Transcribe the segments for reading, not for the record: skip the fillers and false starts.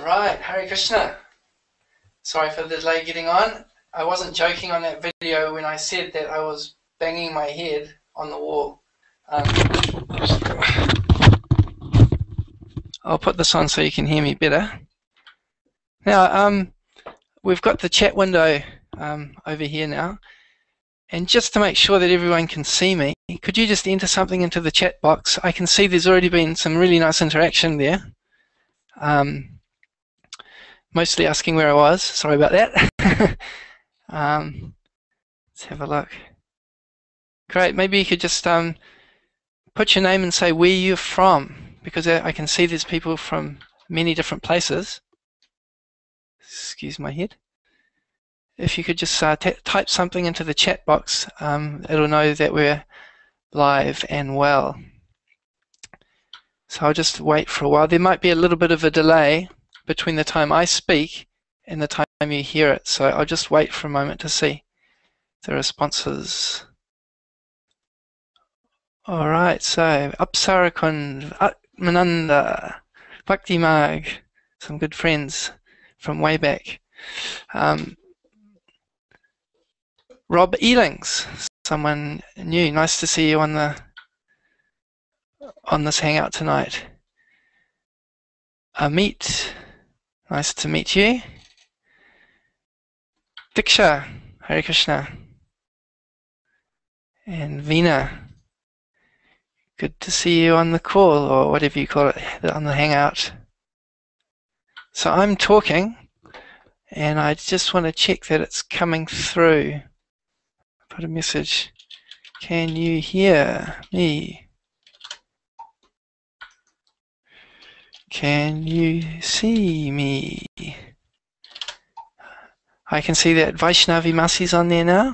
Alright, Hare Krishna. Sorry for the delay getting on. I wasn't joking on that video when I said that I was banging my head on the wall. I'll put this on so you can hear me better. Now, we've got the chat window over here now. And just to make sure that everyone can see me, could you just enter something into the chat box? I can see there's already been some really nice interaction there. Mostly asking where I was. Sorry about that. Let's have a look. Great. Maybe you could just put your name and say where you're from, because I can see there's people from many different places. Excuse my head. If you could just type something into the chat box, it'll know that we're live and well. So I'll just wait for a while. There might be a little bit of a delay between the time I speak and the time you hear it. So I'll just wait for a moment to see the responses. All right, so Apsarakund, Atmananda, Bhakti Marg, some good friends from way back. Rob Elings, someone new. Nice to see you on this Hangout tonight. Amit, nice to meet you. Diksha, Hare Krishna. And Veena, good to see you on the call, or whatever you call it, on the Hangout. So I'm talking, and I just want to check that it's coming through. Put a message. Can you hear me? Can you see me? I can see that Vaishnavi Masi's on there now.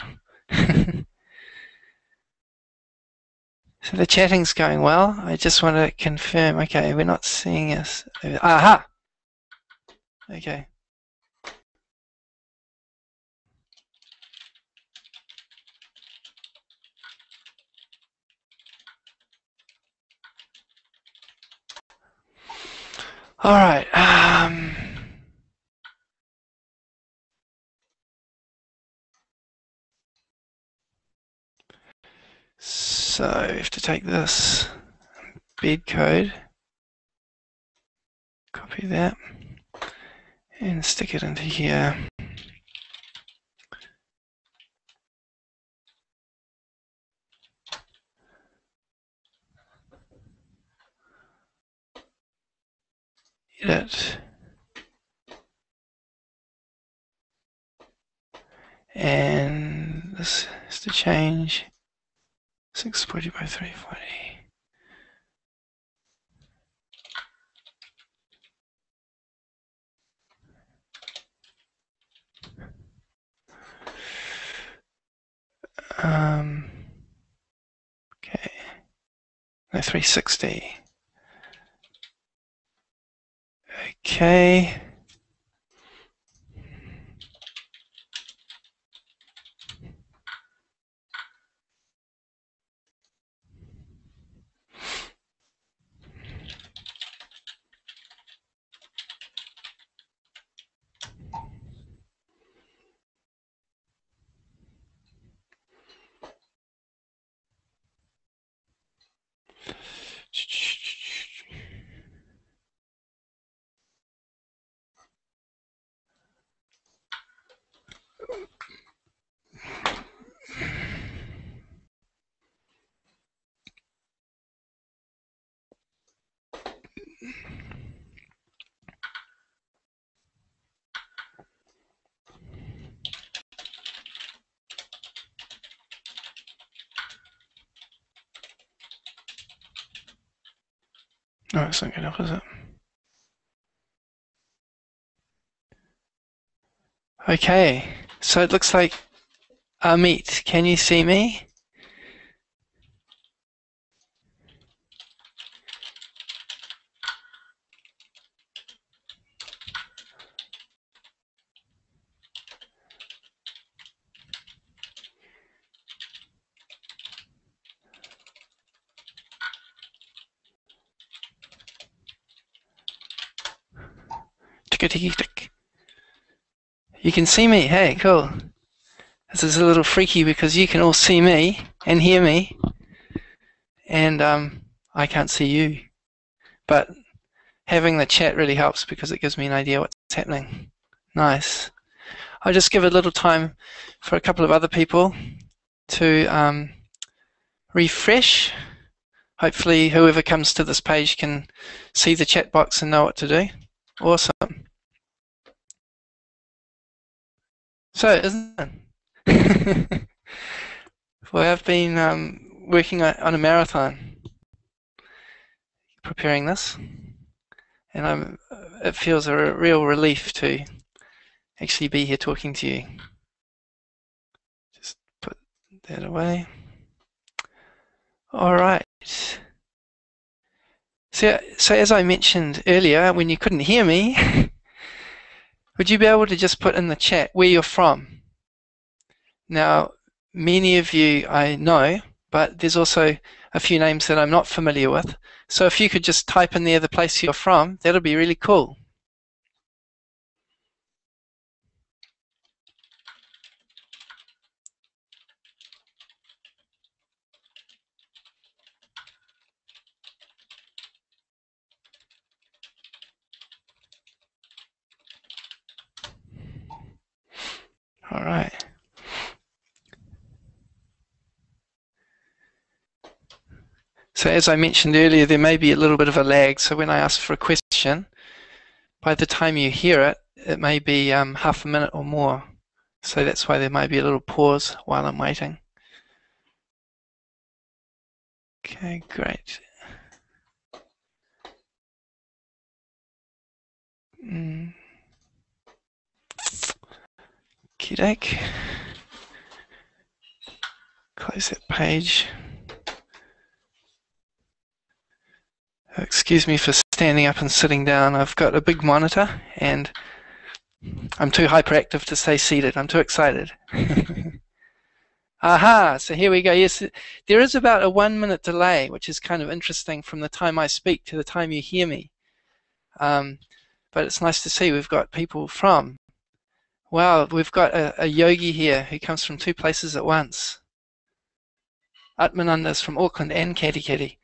So the chatting's going well. I just want to confirm. Okay, we're not seeing us. Aha! Okay. All right. So we have to take this bed code, copy that, and stick it into here. Edit. And this is to change 640 by 340. Okay. No, 360. Okay. No, it's not good enough, is it? Okay, so it looks like Amit, can you see me? You can see me. Hey, cool. This is a little freaky because you can all see me and hear me, and I can't see you. But having the chat really helps because it gives me an idea what's happening. Nice. I'll just give a little time for a couple of other people to refresh. Hopefully whoever comes to this page can see the chat box and know what to do. Awesome. So, isn't it? Well, I've been working on a marathon, preparing this, and it feels a real relief to actually be here talking to you. Just put that away. All right. So as I mentioned earlier, when you couldn't hear me, would you be able to just put in the chat where you're from? Now, many of you I know, but there's also a few names that I'm not familiar with. So if you could just type in there the place you're from, that'll be really cool. All right. So as I mentioned earlier, there may be a little bit of a lag. So when I ask for a question, by the time you hear it, it may be half a minute or more. So that's why there might be a little pause while I'm waiting. Okay, great. Okey-doke. Close that page. Excuse me for standing up and sitting down. I've got a big monitor and I'm too hyperactive to stay seated. I'm too excited. Aha, so here we go. Yes, there is about a 1 minute delay, which is kind of interesting from the time I speak to the time you hear me. But it's nice to see we've got people from. Wow, we've got a yogi here who comes from 2 places at once. Atmananda's from Auckland and Katikati.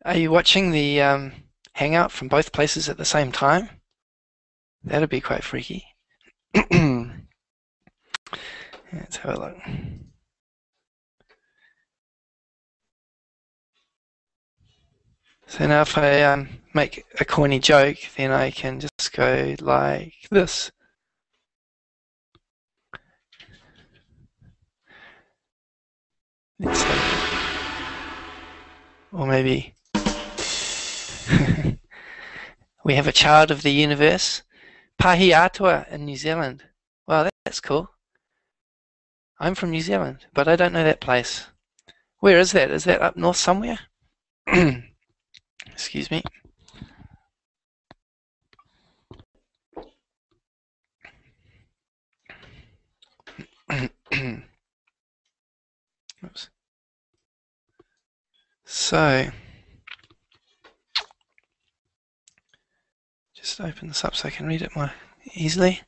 Are you watching the Hangout from both places at the same time? That'd be quite freaky. Let's have a look. So now if I make a corny joke, then I can just go like this. Let's or maybe we have a child of the universe, Pahi Atua in New Zealand. Wow, that's cool. I'm from New Zealand, but I don't know that place. Where is that? Is that up north somewhere? Excuse me. Oops. So, just open this up so I can read it more easily.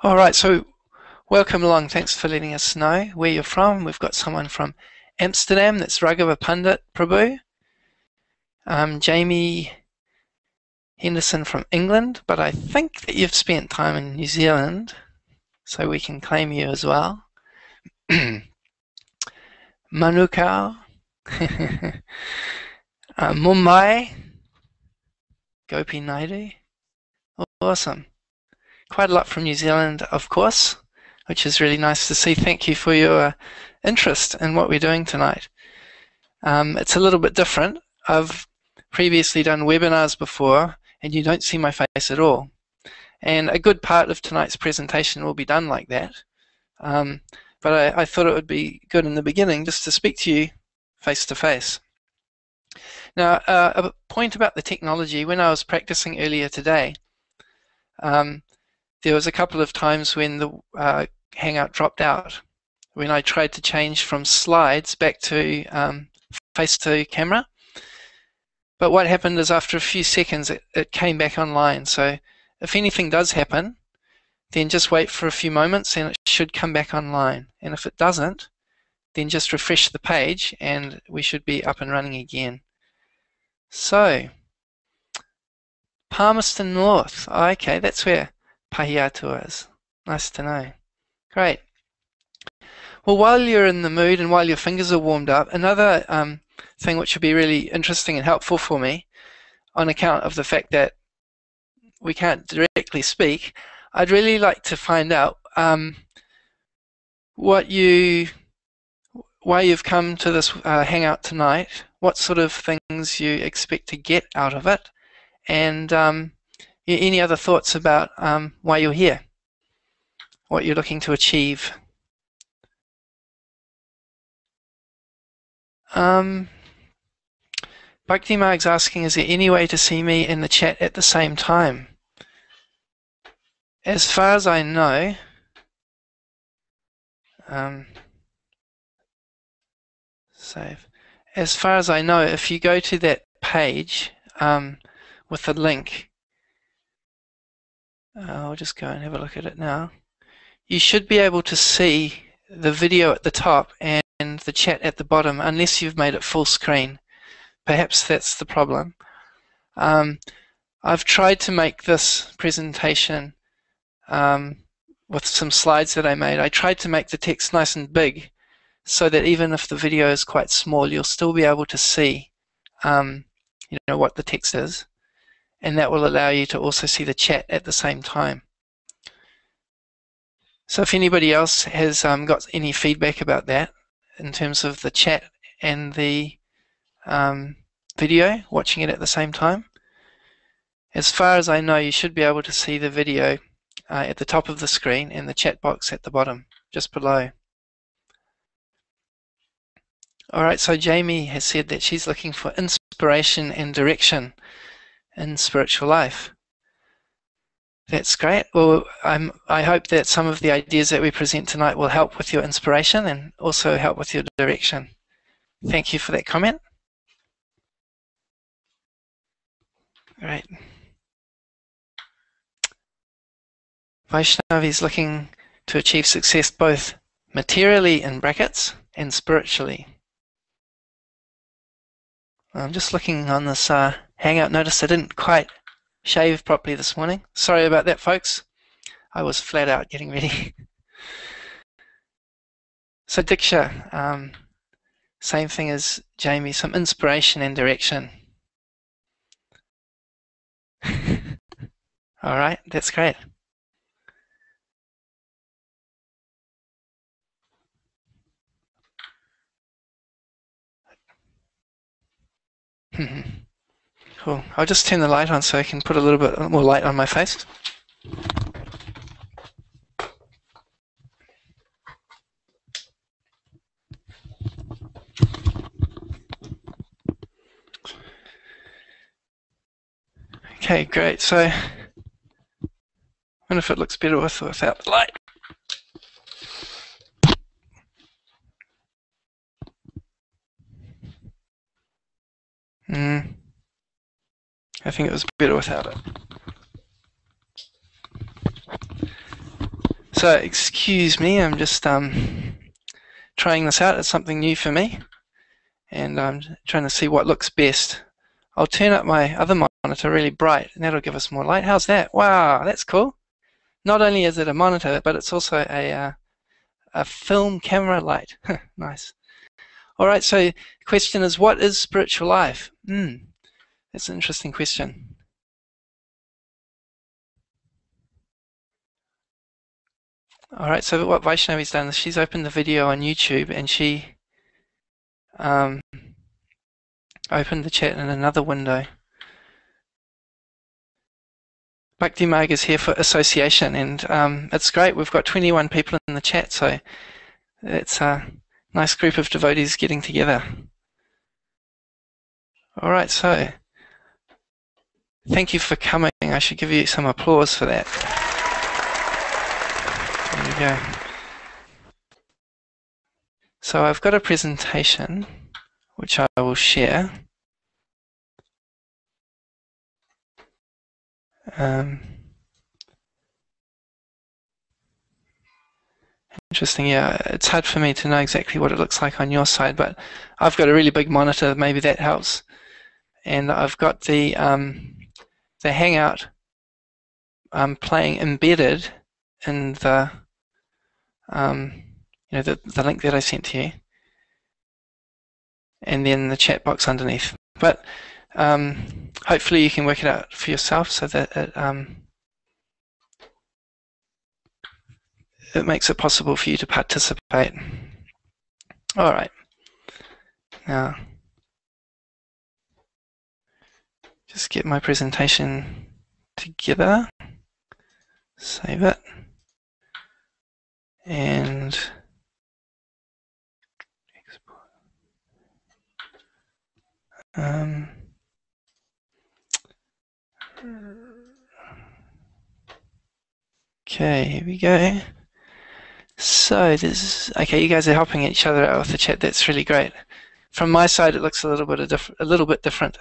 All right, so welcome along. Thanks for letting us know where you're from. We've got someone from Amsterdam. That's Raghava Pandit Prabhu. Jamie Henderson from England, but I think that you've spent time in New Zealand, so we can claim you as well. Manukau, Mumbai, Gopi Naidu. Awesome. Quite a lot from New Zealand, of course, which is really nice to see. Thank you for your interest in what we're doing tonight. It's a little bit different. I've previously done webinars before, and you don't see my face at all. And a good part of tonight's presentation will be done like that. But I thought it would be good in the beginning just to speak to you face to face. Now, a point about the technology, when I was practicing earlier today, there was a couple of times when the Hangout dropped out, when I tried to change from slides back to face to camera. But what happened is after a few seconds, it came back online. So if anything does happen, then just wait for a few moments and it should come back online. And if it doesn't, then just refresh the page and we should be up and running again. So, Palmerston North. Oh, okay, that's where Pahiatua is. Nice to know. Great. Well, while you're in the mood and while your fingers are warmed up, another thing which would be really interesting and helpful for me, on account of the fact that we can't directly speak, I'd really like to find out why you've come to this hangout tonight, what sort of things you expect to get out of it, and any other thoughts about why you're here, what you're looking to achieve. Bhakti Marg's asking, is there any way to see me in the chat at the same time? As far as I know, save. As far as I know, if you go to that page with the link, I'll just go and have a look at it now. You should be able to see the video at the top and the chat at the bottom, unless you've made it full screen. Perhaps that's the problem. I've tried to make this presentation with some slides that I made. I tried to make the text nice and big so that even if the video is quite small, you'll still be able to see what the text is, and that will allow you to also see the chat at the same time. So if anybody else has got any feedback about that in terms of the chat and the video, watching it at the same time, as far as I know, you should be able to see the video at the top of the screen and the chat box at the bottom, just below. Alright, so Jamie has said that she's looking for inspiration and direction in spiritual life. That's great. Well, I hope that some of the ideas that we present tonight will help with your inspiration and also help with your direction. Thank you for that comment. Great. Vaishnavi is looking to achieve success both materially, in brackets, and spiritually. I'm just looking on this Hangout. Notice I didn't quite shave properly this morning. Sorry about that, folks. I was flat out getting ready. So Diksha, same thing as Jamie, some inspiration and direction. All right, that's great. Cool. I'll just turn the light on so I can put a little bit more light on my face. Okay, great. So I wonder if it looks better with or without the light. I think it was better without it. So excuse me, I'm just trying this out. It's something new for me, and I'm trying to see what looks best. I'll turn up my other monitor really bright, and that'll give us more light. How's that? Wow, that's cool. Not only is it a monitor, but it's also a film camera light. Nice. All right, so the question is, what is spiritual life? That's an interesting question. All right, so what Vaishnavi's done is she's opened the video on YouTube and she opened the chat in another window. Bhakti Marg is here for association, and it's great. We've got 21 people in the chat, so it's a nice group of devotees getting together. All right, so thank you for coming. I should give you some applause for that. There you go. So I've got a presentation which I will share. Interesting, yeah. It's hard for me to know exactly what it looks like on your side, but I've got a really big monitor. Maybe that helps. And I've got the Hangout playing embedded in the the link that I sent to you, and then the chat box underneath. But hopefully you can work it out for yourself so that it makes it possible for you to participate. All right. Now, just get my presentation together, save it, and export. Okay, here we go. So this, okay, you guys are helping each other out with the chat. That's really great. From my side, it looks a little bit different.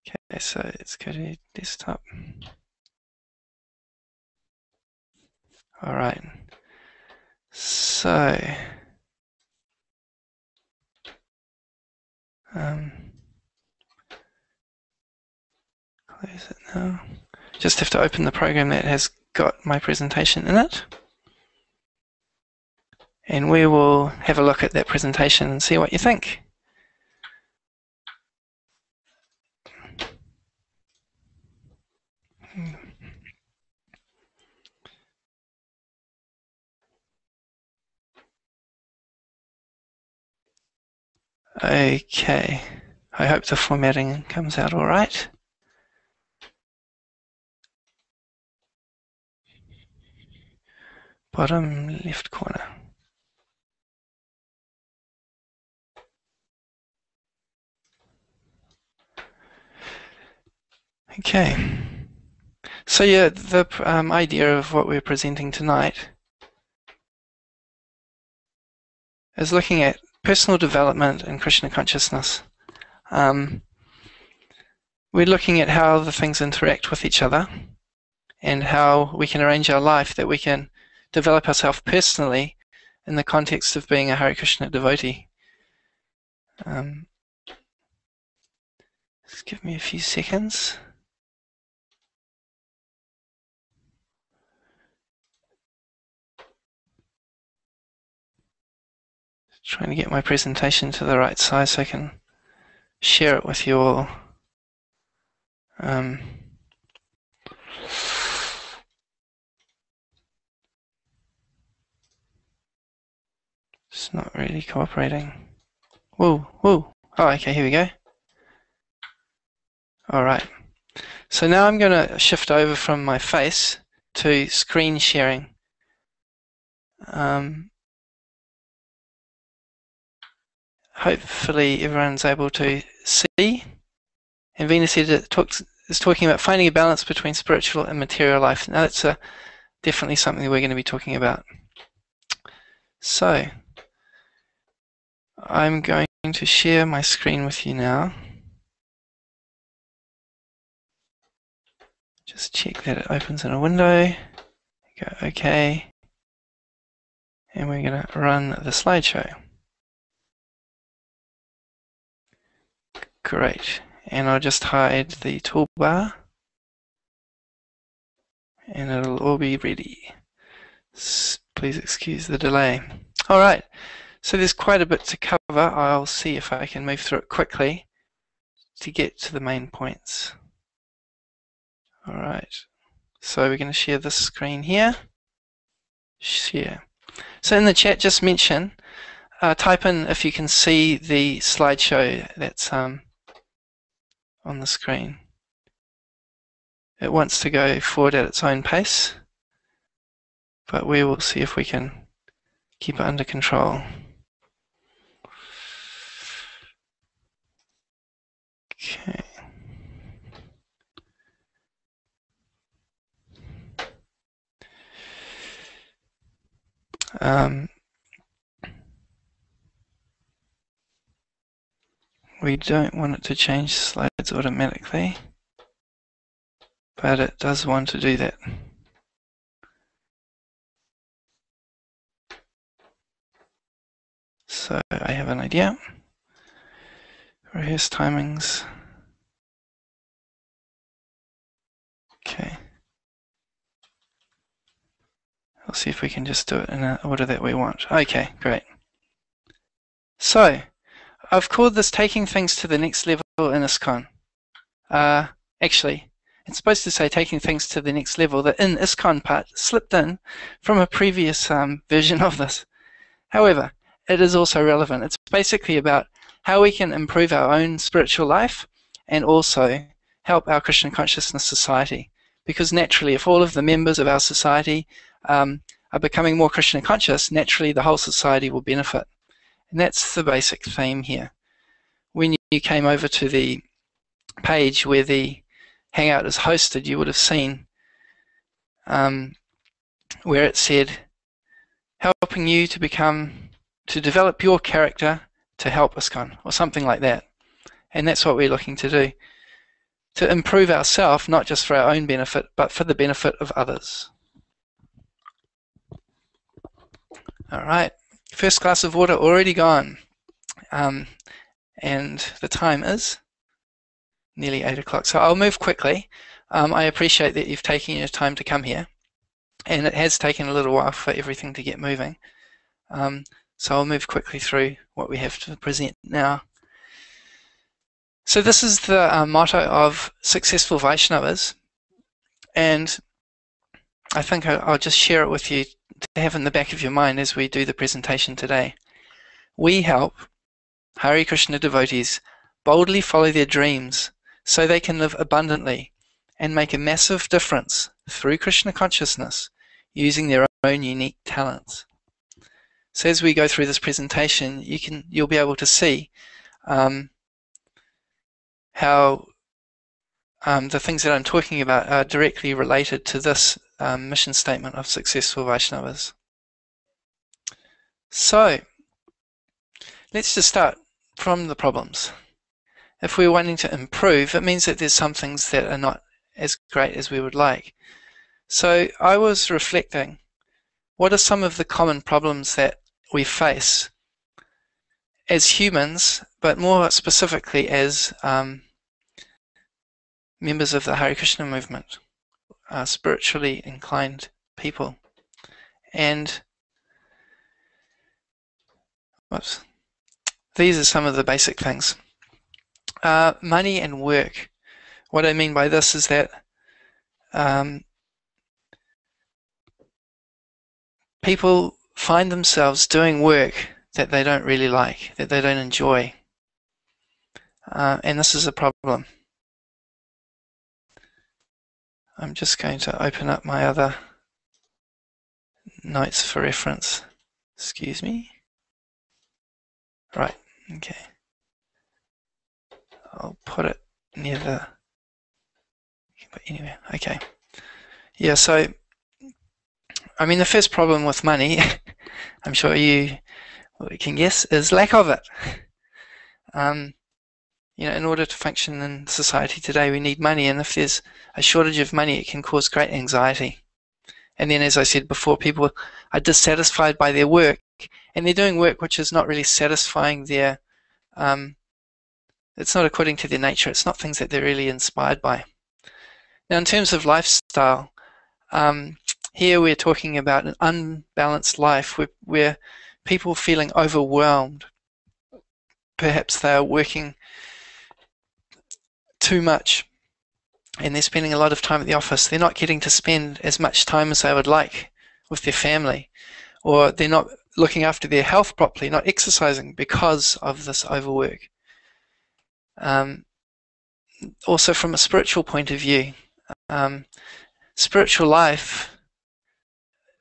Okay, so let's go to desktop. All right. So close it now. Just have to open the program that has got my presentation in it. And we will have a look at that presentation and see what you think. Okay, I hope the formatting comes out all right. Bottom left corner. Okay, so yeah, the idea of what we're presenting tonight is looking at personal development and Krishna consciousness. We're looking at how the things interact with each other and how we can arrange our life that we can develop ourselves personally in the context of being a Hare Krishna devotee. Just give me a few seconds. Trying to get my presentation to the right size so I can share it with you all. It's not really cooperating. Whoa. Oh, okay, here we go. All right. So now I'm going to shift over from my face to screen sharing. Hopefully everyone's able to see. And Venus said it is talking about finding a balance between spiritual and material life. Now that's definitely something that we're going to be talking about. So I'm going to share my screen with you now. Just check that it opens in a window. Go OK. And we're going to run the slideshow. Great. And I'll just hide the toolbar. And it'll all be ready. Please excuse the delay. All right. So there's quite a bit to cover. I'll see if I can move through it quickly to get to the main points. All right. So we're going to share this screen here. Share. So in the chat, just mention, type in if you can see the slideshow that's on the screen. It wants to go forward at its own pace, but we will see if we can keep it under control. Okay. We don't want it to change slides automatically. but it does want to do that. So I have an idea. Rehearse timings. Okay. I'll see if we can just do it in an order that we want. Okay, great. So, I've called this taking things to the next level in ISKCON. Actually, it's supposed to say taking things to the next level. The in ISKCON part slipped in from a previous version of this. However, it is also relevant. It's basically about how we can improve our own spiritual life and also help our Krishna Consciousness Society. Because naturally, if all of the members of our society are becoming more Krishna conscious, naturally the whole society will benefit. And that's the basic theme here. When you came over to the page where the Hangout is hosted, you would have seen where it said, helping you to develop your character to help ISKCON, or something like that. And that's what we're looking to do. To improve ourselves, not just for our own benefit, but for the benefit of others. All right, first glass of water already gone. And the time is nearly 8 o'clock. So I'll move quickly. I appreciate that you've taken your time to come here. And it has taken a little while for everything to get moving. So I'll move quickly through what we have to present now. So this is the motto of Successful Vaisnavas. And I think I'll just share it with you to have in the back of your mind as we do the presentation today. We help Hare Krishna devotees boldly follow their dreams so they can live abundantly and make a massive difference through Krishna consciousness using their own unique talents. So as we go through this presentation, you'll be able to see how the things that I'm talking about are directly related to this mission statement of Successful Vaisnavas. So let's just start from the problems. If we're wanting to improve, it means that there's some things that are not as great as we would like. So I was reflecting, what are some of the common problems that we face as humans, but more specifically as members of the Hare Krishna movement, spiritually inclined people? And these are some of the basic things. Money and work. What I mean by this is that people find themselves doing work that they don't really like, that they don't enjoy. And this is a problem. I'm just going to open up my other notes for reference. Excuse me. Right, okay. I'll put it near the... But anyway, okay. Yeah, so, I mean, the first problem with money, I'm sure you can guess, is lack of it. You know, in order to function in society today, we need money, and if there's a shortage of money, it can cause great anxiety. And then, as I said before, people are dissatisfied by their work, and they're doing work which is not really satisfying their, it's not according to their nature, it's not things that they're really inspired by. Now, in terms of lifestyle, here we're talking about an unbalanced life where people are feeling overwhelmed. Perhaps they are working too much and they're spending a lot of time at the office. They're not getting to spend as much time as they would like with their family, or they're not looking after their health properly, not exercising because of this overwork. Also, from a spiritual point of view, spiritual life,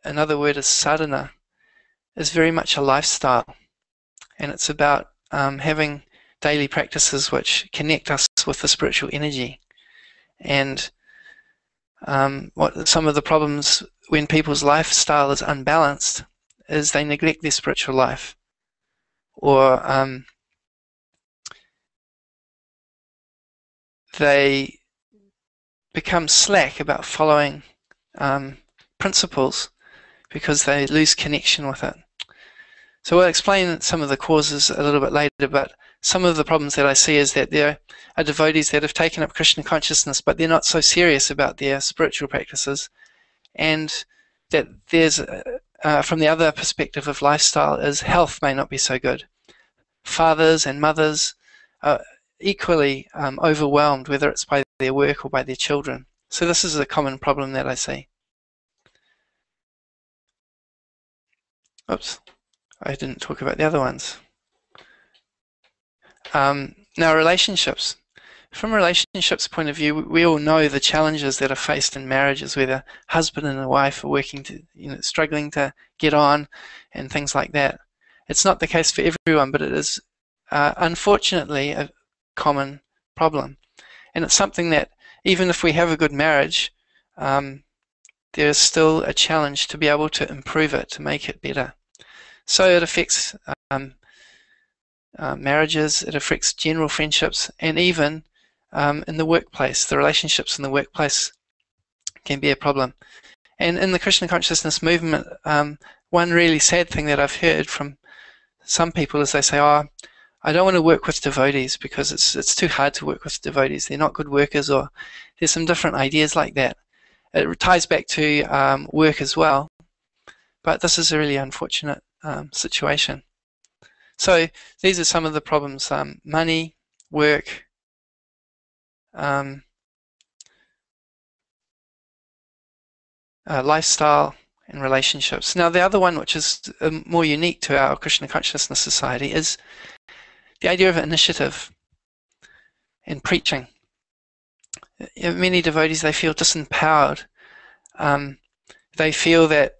another word is sadhana, is very much a lifestyle, and it's about having daily practices which connect us with the spiritual energy. And what some of the problems when people's lifestyle is unbalanced is they neglect their spiritual life, or they become slack about following principles because they lose connection with it. So we'll explain some of the causes a little bit later, but some of the problems that I see is that there are devotees that have taken up Krishna consciousness, but they're not so serious about their spiritual practices, and that there's, from the other perspective of lifestyle, is health may not be so good. Fathers and mothers are equally overwhelmed, whether it's by their work or by their children. So this is a common problem that I see. Oops, I didn't talk about the other ones. Now, relationships. From a relationships point of view, we all know the challenges that are faced in marriages, where the husband and the wife are working to, struggling to get on and things like that. It's not the case for everyone, but it is unfortunately a common problem. And it's something that even if we have a good marriage, there's still a challenge to be able to improve it, to make it better. So it affects marriages, it affects general friendships, and even in the workplace. The relationships in the workplace can be a problem. And in the Krishna consciousness movement, one really sad thing that I've heard from some people is they say, oh, I don't want to work with devotees because it's too hard to work with devotees. They're not good workers, or there's some different ideas like that. It ties back to work as well, but this is a really unfortunate situation. So these are some of the problems: money, work, lifestyle, and relationships. Now, the other one, which is more unique to our Krishna Consciousness Society, is the idea of initiative and preaching. Many devotees, they feel disempowered. They feel that,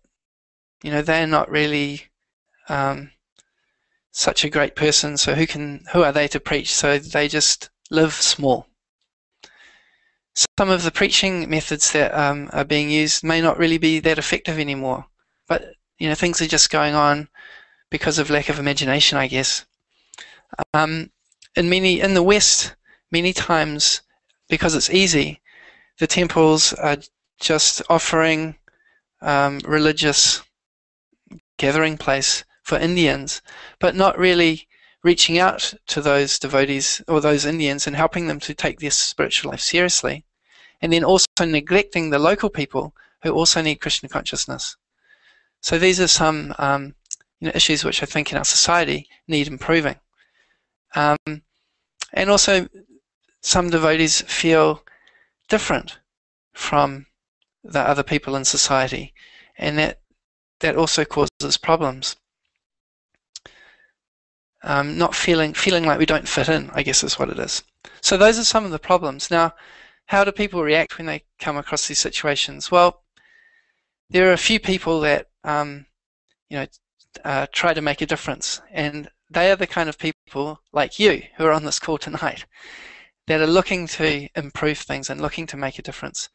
they're not really such a great person, so who are they to preach? So they just live small. Some of the preaching methods that are being used may not really be that effective anymore, but things are just going on because of lack of imagination, I guess. In the West, many times, because it's easy, the temples are just offering religious gathering place for Indians, but not really reaching out to those devotees or those Indians and helping them to take their spiritual life seriously, and then also neglecting the local people who also need Krishna consciousness. So these are some issues which I think in our society need improving. And also, some devotees feel different from the other people in society, and that also causes problems. Not feeling like we don't fit in, I guess is what it is. So those are some of the problems. Now, how do people react when they come across these situations? Well, there are a few people that try to make a difference, and they are the kind of people like you who are on this call tonight that are looking to improve things and looking to make a difference.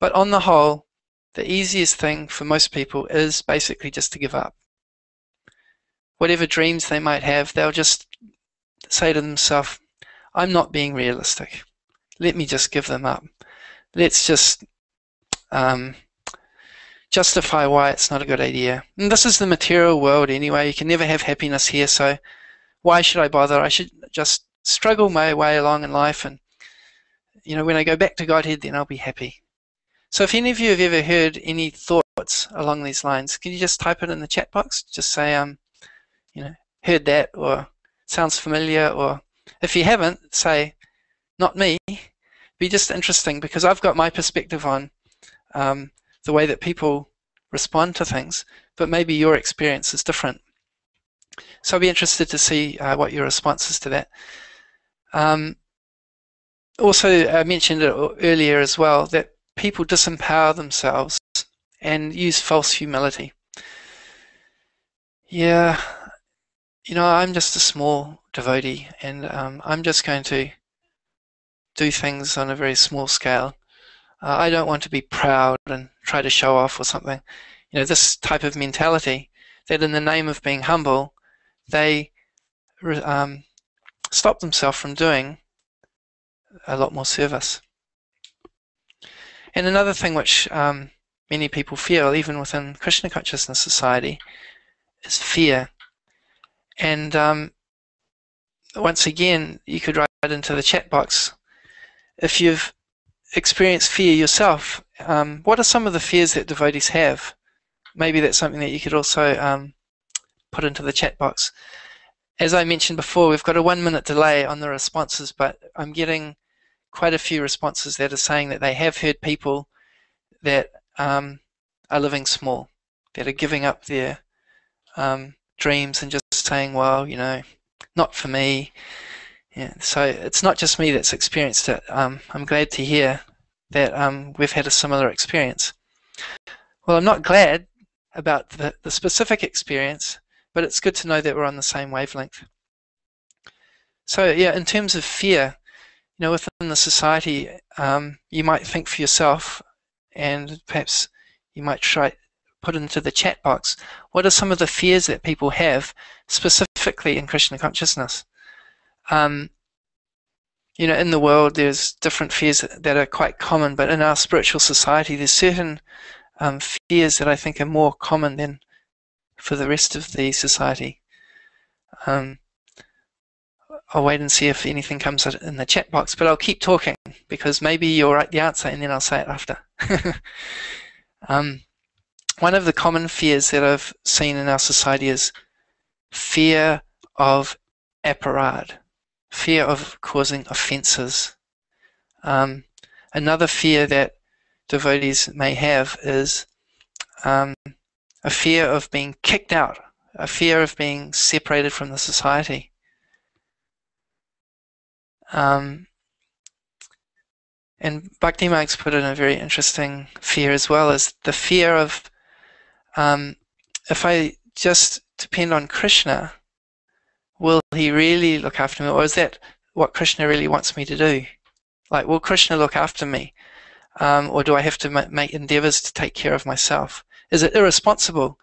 But on the whole, the easiest thing for most people is basically just to give up. Whatever dreams they might have, they'll just say to themselves, I'm not being realistic. Let me just give them up. Let's just justify why it's not a good idea. And this is the material world anyway. You can never have happiness here, so why should I bother? I should just struggle my way along in life, and when I go back to Godhead, then I'll be happy. So if any of you have ever heard any thoughts along these lines, can you just type it in the chat box? Just say, heard that, or sounds familiar, or if you haven't, say, not me. Be just interesting, because I've got my perspective on the way that people respond to things, but maybe your experience is different. So I'll be interested to see what your response is to that. Also, I mentioned it earlier as well, that people disempower themselves and use false humility. Yeah, I'm just a small devotee, and I'm just going to do things on a very small scale. I don't want to be proud and try to show off or something. This type of mentality, that in the name of being humble, they stop themselves from doing a lot more service. And another thing which many people feel, even within Krishna consciousness society, is fear. And once again, you could write into the chat box, if you've experienced fear yourself, what are some of the fears that devotees have? Maybe that's something that you could also put into the chat box. As I mentioned before, we've got a 1 minute delay on the responses, but I'm getting quite a few responses that are saying that they have heard people that are living small, that are giving up their dreams and just saying, well, not for me. Yeah, so it's not just me that's experienced it. I'm glad to hear that we've had a similar experience. Well, I'm not glad about the specific experience, but it's good to know that we're on the same wavelength. So yeah, in terms of fear, within the society, you might think for yourself, and perhaps you might put into the chat box, what are some of the fears that people have specifically in Krishna consciousness? In the world, there's different fears that are quite common, but in our spiritual society, there's certain fears that I think are more common than for the rest of the society. I'll wait and see if anything comes in the chat box, but I'll keep talking because maybe you'll write the answer and then I'll say it after. One of the common fears that I've seen in our society is fear of aparad, fear of causing offences. Another fear that devotees may have is a fear of being kicked out, a fear of being separated from the society. And Bhakti Marg's put in a very interesting fear as well, as the fear of if I just depend on Krishna, will he really look after me, or is that what Krishna really wants me to do? Like, will Krishna look after me, or do I have to make endeavors to take care of myself? Is it irresponsible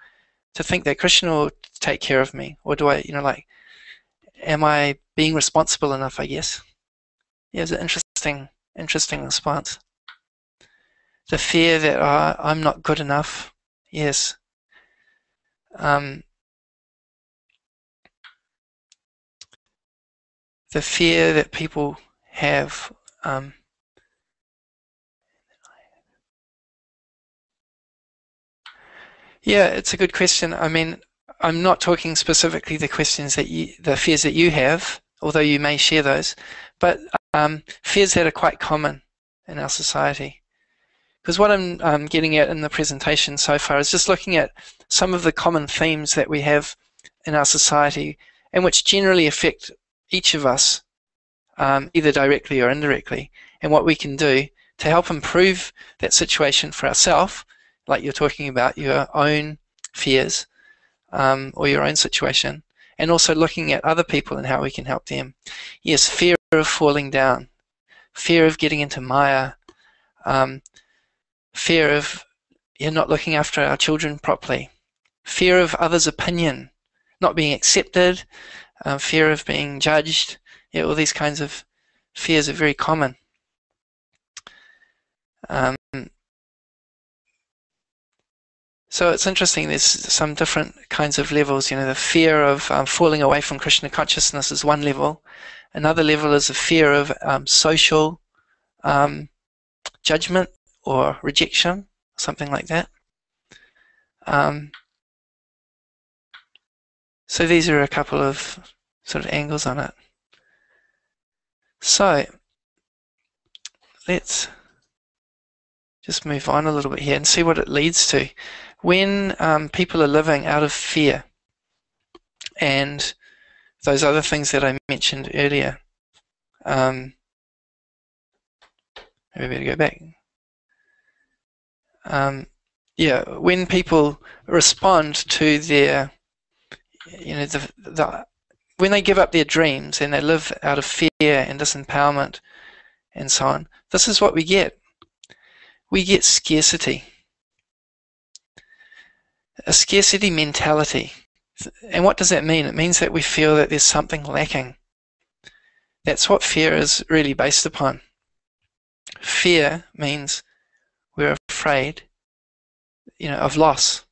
to think that Krishna will take care of me, or do I, am I being responsible enough, I guess? Yeah, it's an interesting response. The fear that I'm not good enough, yes. The fear that people have, yeah, it's a good question. I mean, I'm not talking specifically the fears that you have, although you may share those, but fears that are quite common in our society. Because what I'm getting at in the presentation so far is just looking at some of the common themes that we have in our society and which generally affect each of us, either directly or indirectly, and what we can do to help improve that situation for ourselves, like you're talking about your own fears or your own situation, and also looking at other people and how we can help them. Yes, fear of falling down, fear of getting into Maya, fear of not looking after our children properly, fear of others' opinion, not being accepted, fear of being judged. Yeah, all these kinds of fears are very common. So it's interesting, there's some different kinds of levels. The fear of falling away from Krishna consciousness is one level. Another level is a fear of social judgment or rejection, something like that. So these are a couple of sort of angles on it. So let's just move on a little bit here and see what it leads to. When people are living out of fear and those other things that I mentioned earlier, maybe I better go back. Yeah, when people respond to their, when they give up their dreams and they live out of fear and disempowerment and so on, this is what we get. We get scarcity. A scarcity mentality. And what does that mean? It means that we feel that there's something lacking. That's what fear is really based upon. Fear means afraid, of loss.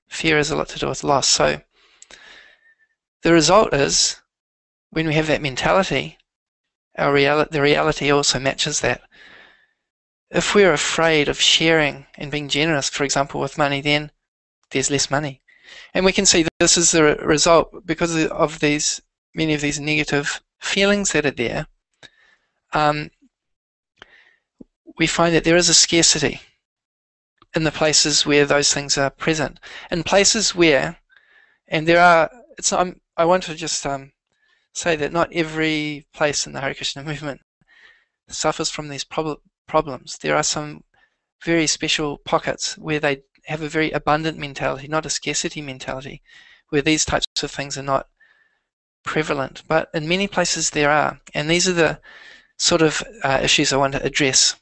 Fear has a lot to do with loss. So the result is, when we have that mentality, the reality also matches that. If we're afraid of sharing and being generous, for example, with money, then there's less money. And we can see this is the result because of many of these negative feelings that are there. We find that there is a scarcity in the places where those things are present. In places where, and there are, I want to just say that not every place in the Hare Krishna movement suffers from these problems. There are some very special pockets where they have a very abundant mentality, not a scarcity mentality, where these types of things are not prevalent. But in many places there are, and these are the sort of issues I want to address.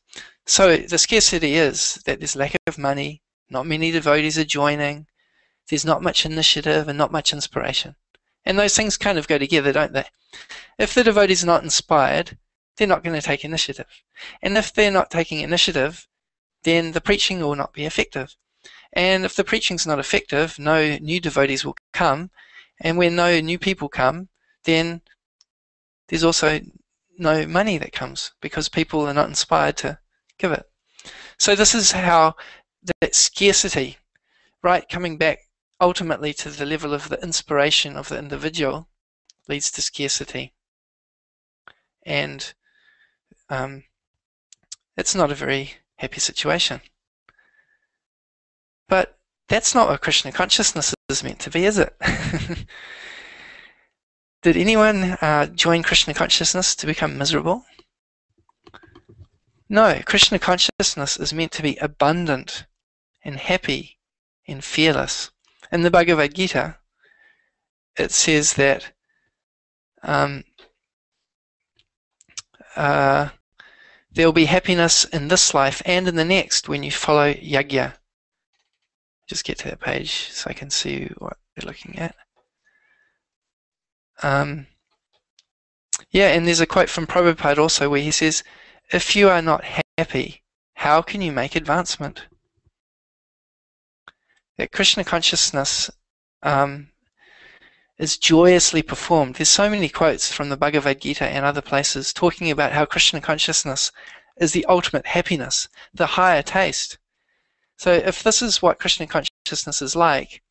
So the scarcity is that there's lack of money, not many devotees are joining, there's not much initiative and not much inspiration. And those things kind of go together, don't they? If the devotees are not inspired, they're not going to take initiative. And if they're not taking initiative, then the preaching will not be effective. And if the preaching's not effective, no new devotees will come. And when no new people come, then there's also no money that comes because people are not inspired to give it. So this is how that scarcity, right, coming back ultimately to the level of the inspiration of the individual, leads to scarcity. And it's not a very happy situation. But that's not what Krishna consciousness is meant to be, is it? Did anyone join Krishna consciousness to become miserable? No, Krishna consciousness is meant to be abundant and happy and fearless. In the Bhagavad Gita, it says that there will be happiness in this life and in the next when you follow yajna. Just get to that page so I can see what they're looking at. Yeah, and there's a quote from Prabhupada also where he says, if you are not happy, how can you make advancement? That Krishna consciousness is joyously performed. There's so many quotes from the Bhagavad Gita and other places talking about how Krishna consciousness is the ultimate happiness, the higher taste. So if this is what Krishna consciousness is like,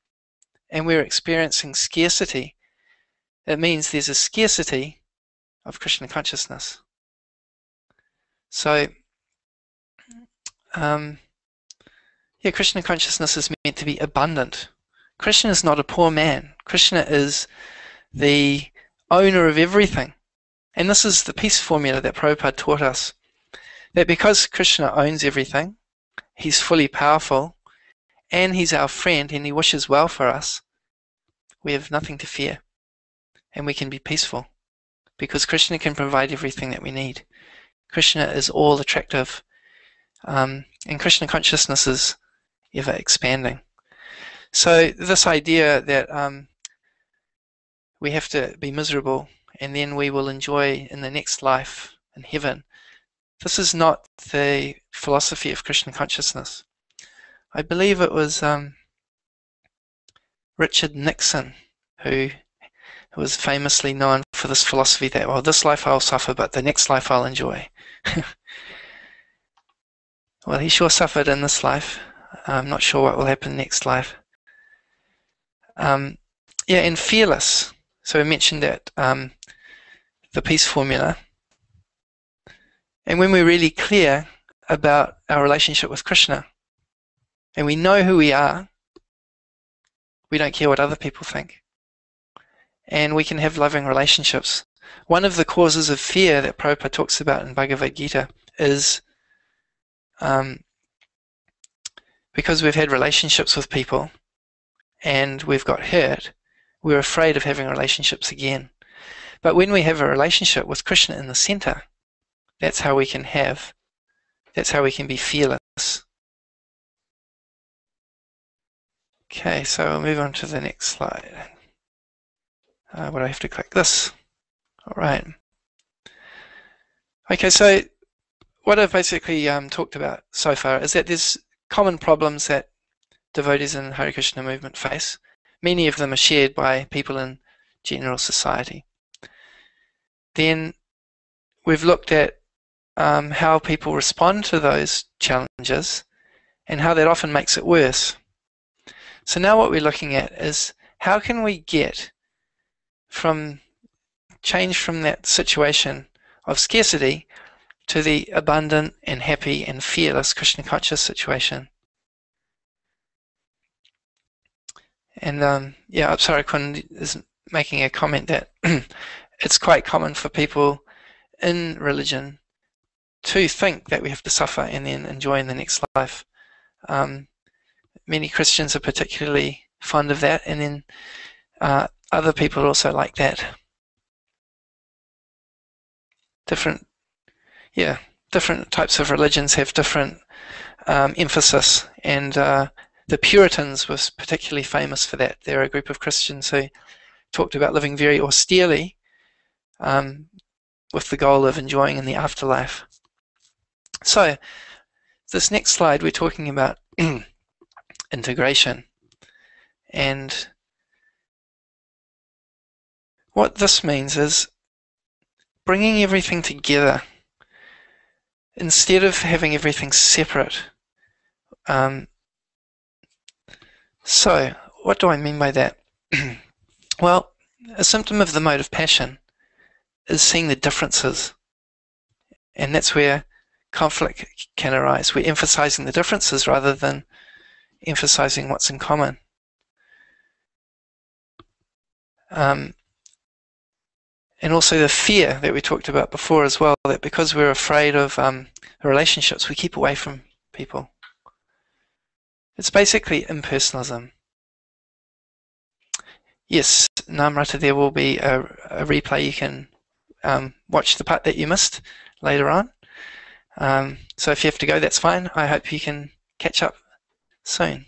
and we're experiencing scarcity, it means there's a scarcity of Krishna consciousness. So, yeah, Krishna consciousness is meant to be abundant. Krishna is not a poor man. Krishna is the owner of everything. And this is the peace formula that Prabhupada taught us. That because Krishna owns everything, he's fully powerful, and he's our friend, and he wishes well for us, we have nothing to fear. And we can be peaceful. Because Krishna can provide everything that we need. Krishna is all attractive. And Krishna consciousness is ever expanding. So this idea that we have to be miserable and then we will enjoy in the next life in heaven, this is not the philosophy of Krishna consciousness. I believe it was Richard Nixon who was famously known for this philosophy that, well, this life I'll suffer, but the next life I'll enjoy. Well, he sure suffered in this life. I'm not sure what will happen next life. Yeah, and fearless. So we mentioned that the peace formula. And when we're really clear about our relationship with Krishna, and we know who we are, we don't care what other people think. And we can have loving relationships. One of the causes of fear that Prabhupada talks about in Bhagavad Gita is because we've had relationships with people and we've got hurt, we're afraid of having relationships again. But when we have a relationship with Krishna in the center, that's how we can be fearless. Okay, so we'll move on to the next slide. Would I have to click this? All right. Okay, so what I've basically talked about so far is that there's common problems that devotees in the Hare Krishna movement face. Many of them are shared by people in general society. Then we've looked at how people respond to those challenges and how that often makes it worse. So now what we're looking at is how can we change from that situation of scarcity to the abundant and happy and fearless Krishna conscious situation. And yeah, Apsara is making a comment that it's quite common for people in religion to think that we have to suffer and then enjoy in the next life. Many Christians are particularly fond of that, and then other people also like that. Different types of religions have different emphasis, and the Puritans was particularly famous for that. They're a group of Christians who talked about living very austerely with the goal of enjoying in the afterlife. So this next slide, we're talking about integration. And what this means is bringing everything together instead of having everything separate. So what do I mean by that? Well, a symptom of the mode of passion is seeing the differences, and that's where conflict can arise. We're emphasizing the differences rather than emphasizing what's in common. And also the fear that we talked about before as well, that because we're afraid of relationships, we keep away from people. It's basically impersonalism. Yes, Namrata, there will be a replay. You can watch the part that you missed later on. So if you have to go, that's fine. I hope you can catch up soon.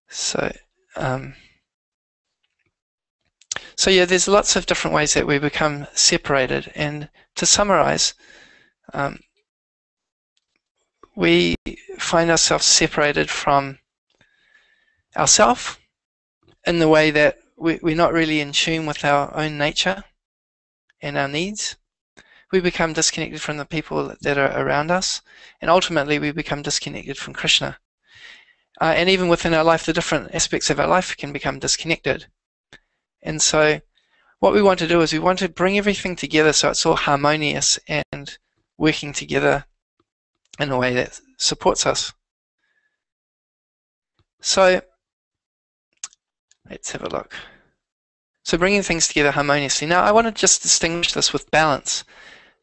So yeah, there's lots of different ways that we become separated. And to summarize, we find ourselves separated from ourselves in the way that we're not really in tune with our own nature and our needs. We become disconnected from the people that are around us, and ultimately we become disconnected from Krishna. And even within our life, the different aspects of our life can become disconnected. And so what we want to do is we want to bring everything together so it's all harmonious and working together in a way that supports us. So let's have a look. So bringing things together harmoniously. Now I want to just distinguish this with balance.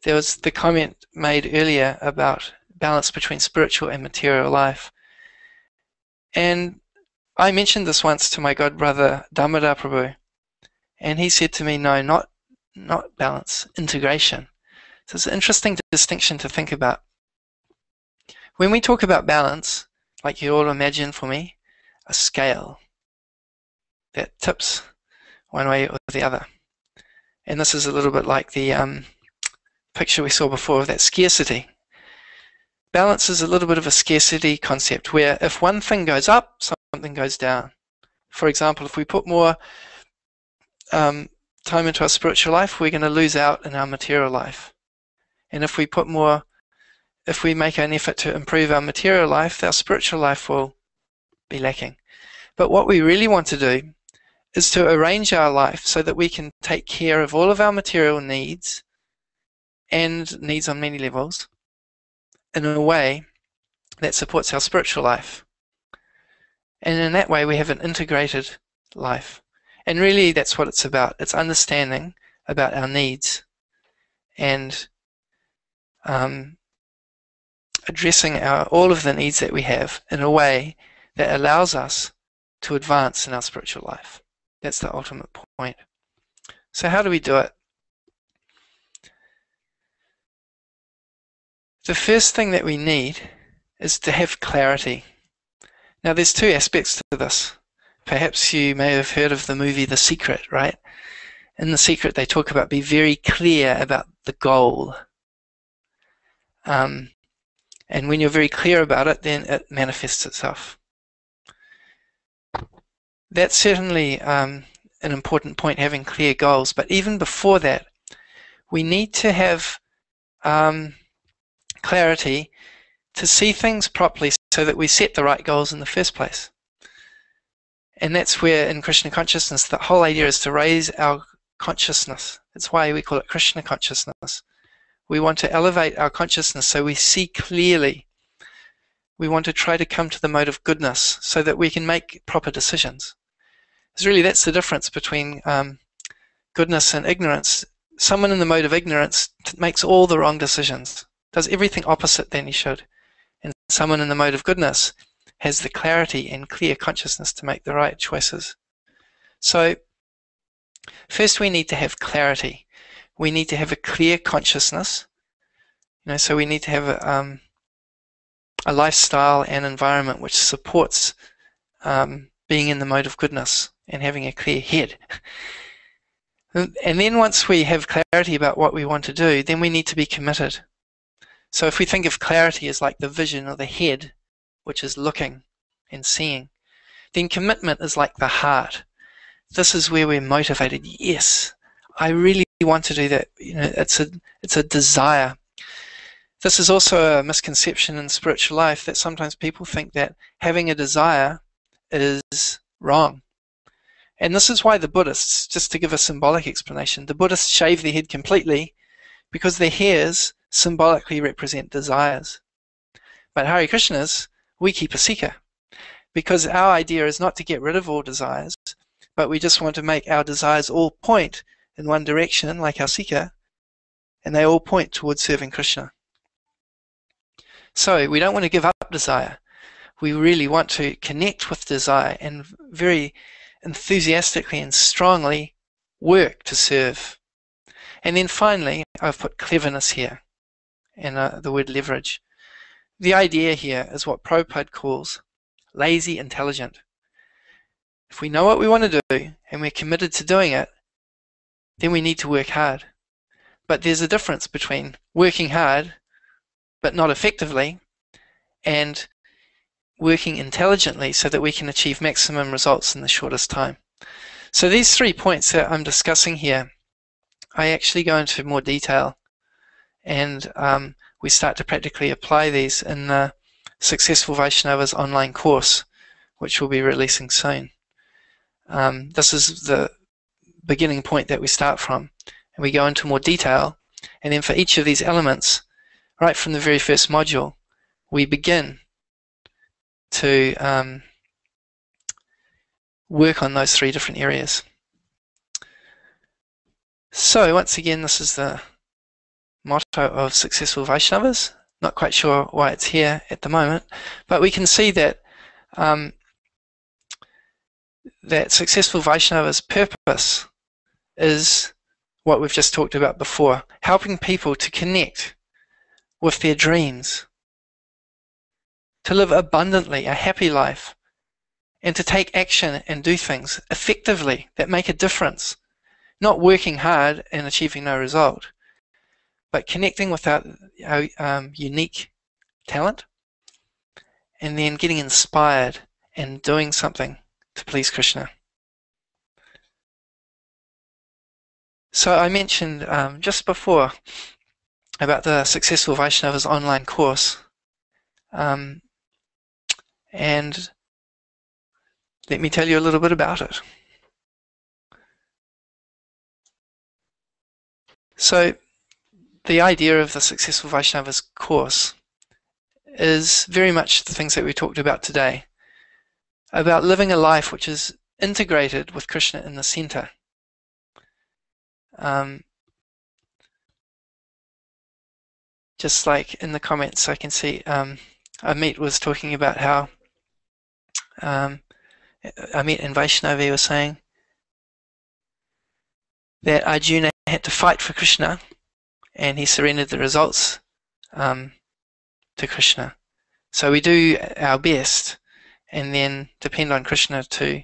There was the comment made earlier about balance between spiritual and material life. And I mentioned this once to my godbrother Damodar Prabhu, and he said to me, no, not balance, integration. So it's an interesting distinction to think about. When we talk about balance, like you all imagine for me, a scale that tips one way or the other. And this is a little bit like the picture we saw before of that scarcity. Balance is a little bit of a scarcity concept where if one thing goes up, something goes down. For example, if we put more time into our spiritual life, we're going to lose out in our material life. And if we make an effort to improve our material life, our spiritual life will be lacking. But what we really want to do is to arrange our life so that we can take care of all of our material needs and needs on many levels in a way that supports our spiritual life. And in that way we have an integrated life. And really that's what it's about. It's understanding about our needs and addressing all of the needs that we have in a way that allows us to advance in our spiritual life. That's the ultimate point. So how do we do it? The first thing that we need is to have clarity. Now there's two aspects to this. Perhaps you may have heard of the movie The Secret, right? In The Secret they talk about be very clear about the goal. And when you're very clear about it, then it manifests itself. That's certainly an important point, having clear goals. But even before that, we need to have clarity to see things properly so that we set the right goals in the first place. And that's where in Krishna consciousness, the whole idea is to raise our consciousness. That's why we call it Krishna consciousness. We want to elevate our consciousness so we see clearly. We want to try to come to the mode of goodness so that we can make proper decisions. Because really that's the difference between goodness and ignorance. Someone in the mode of ignorance makes all the wrong decisions, does everything opposite than he should. And someone in the mode of goodness has the clarity and clear consciousness to make the right choices. So first we need to have clarity. We need to have a clear consciousness. So we need to have a lifestyle and environment which supports being in the mode of goodness and having a clear head. And then once we have clarity about what we want to do, then we need to be committed. So if we think of clarity as like the vision or the head, which is looking and seeing, then commitment is like the heart. This is where we're motivated. Yes, I really want to do that. It's a desire. This is also a misconception in spiritual life that sometimes people think that having a desire is wrong. And this is why the Buddhists, just to give a symbolic explanation, the Buddhists shave their head completely because their hairs symbolically represent desires. But Hare Krishnas, we keep a seeker because our idea is not to get rid of all desires, but we just want to make our desires all point in one direction, like our seeker, and they all point towards serving Krishna. So we don't want to give up desire. We really want to connect with desire and very enthusiastically and strongly work to serve. And then finally, I've put cleverness here and the word leverage. The idea here is what Prabhupada calls lazy intelligent. If we know what we want to do and we're committed to doing it, then we need to work hard. But there's a difference between working hard but not effectively and working intelligently so that we can achieve maximum results in the shortest time. So these 3 points that I'm discussing here, I actually go into more detail and we start to practically apply these in the Successful Vaisnavas Online Course, which we'll be releasing soon. This is the beginning point that we start from, and we go into more detail, and then for each of these elements, right from the very first module, we begin to work on those 3 different areas. So once again, this is the motto of Successful Vaisnavas. Not quite sure why it's here at the moment, but we can see that that Successful Vaisnavas' purpose is what we've just talked about before, helping people to connect with their dreams, to live abundantly, a happy life, and to take action and do things effectively that make a difference, not working hard and achieving no result, but connecting with our unique talent and then getting inspired and doing something to please Krishna. So I mentioned just before about the Successful Vaisnavas Online Course, and let me tell you a little bit about it. So the idea of the Successful Vaisnavas course is very much the things that we talked about today, about living a life which is integrated with Krishna in the center. Just like in the comments, I can see Amit was talking about how Amit and Vaishnavi were saying that Arjuna had to fight for Krishna and he surrendered the results to Krishna. So we do our best and then depend on Krishna to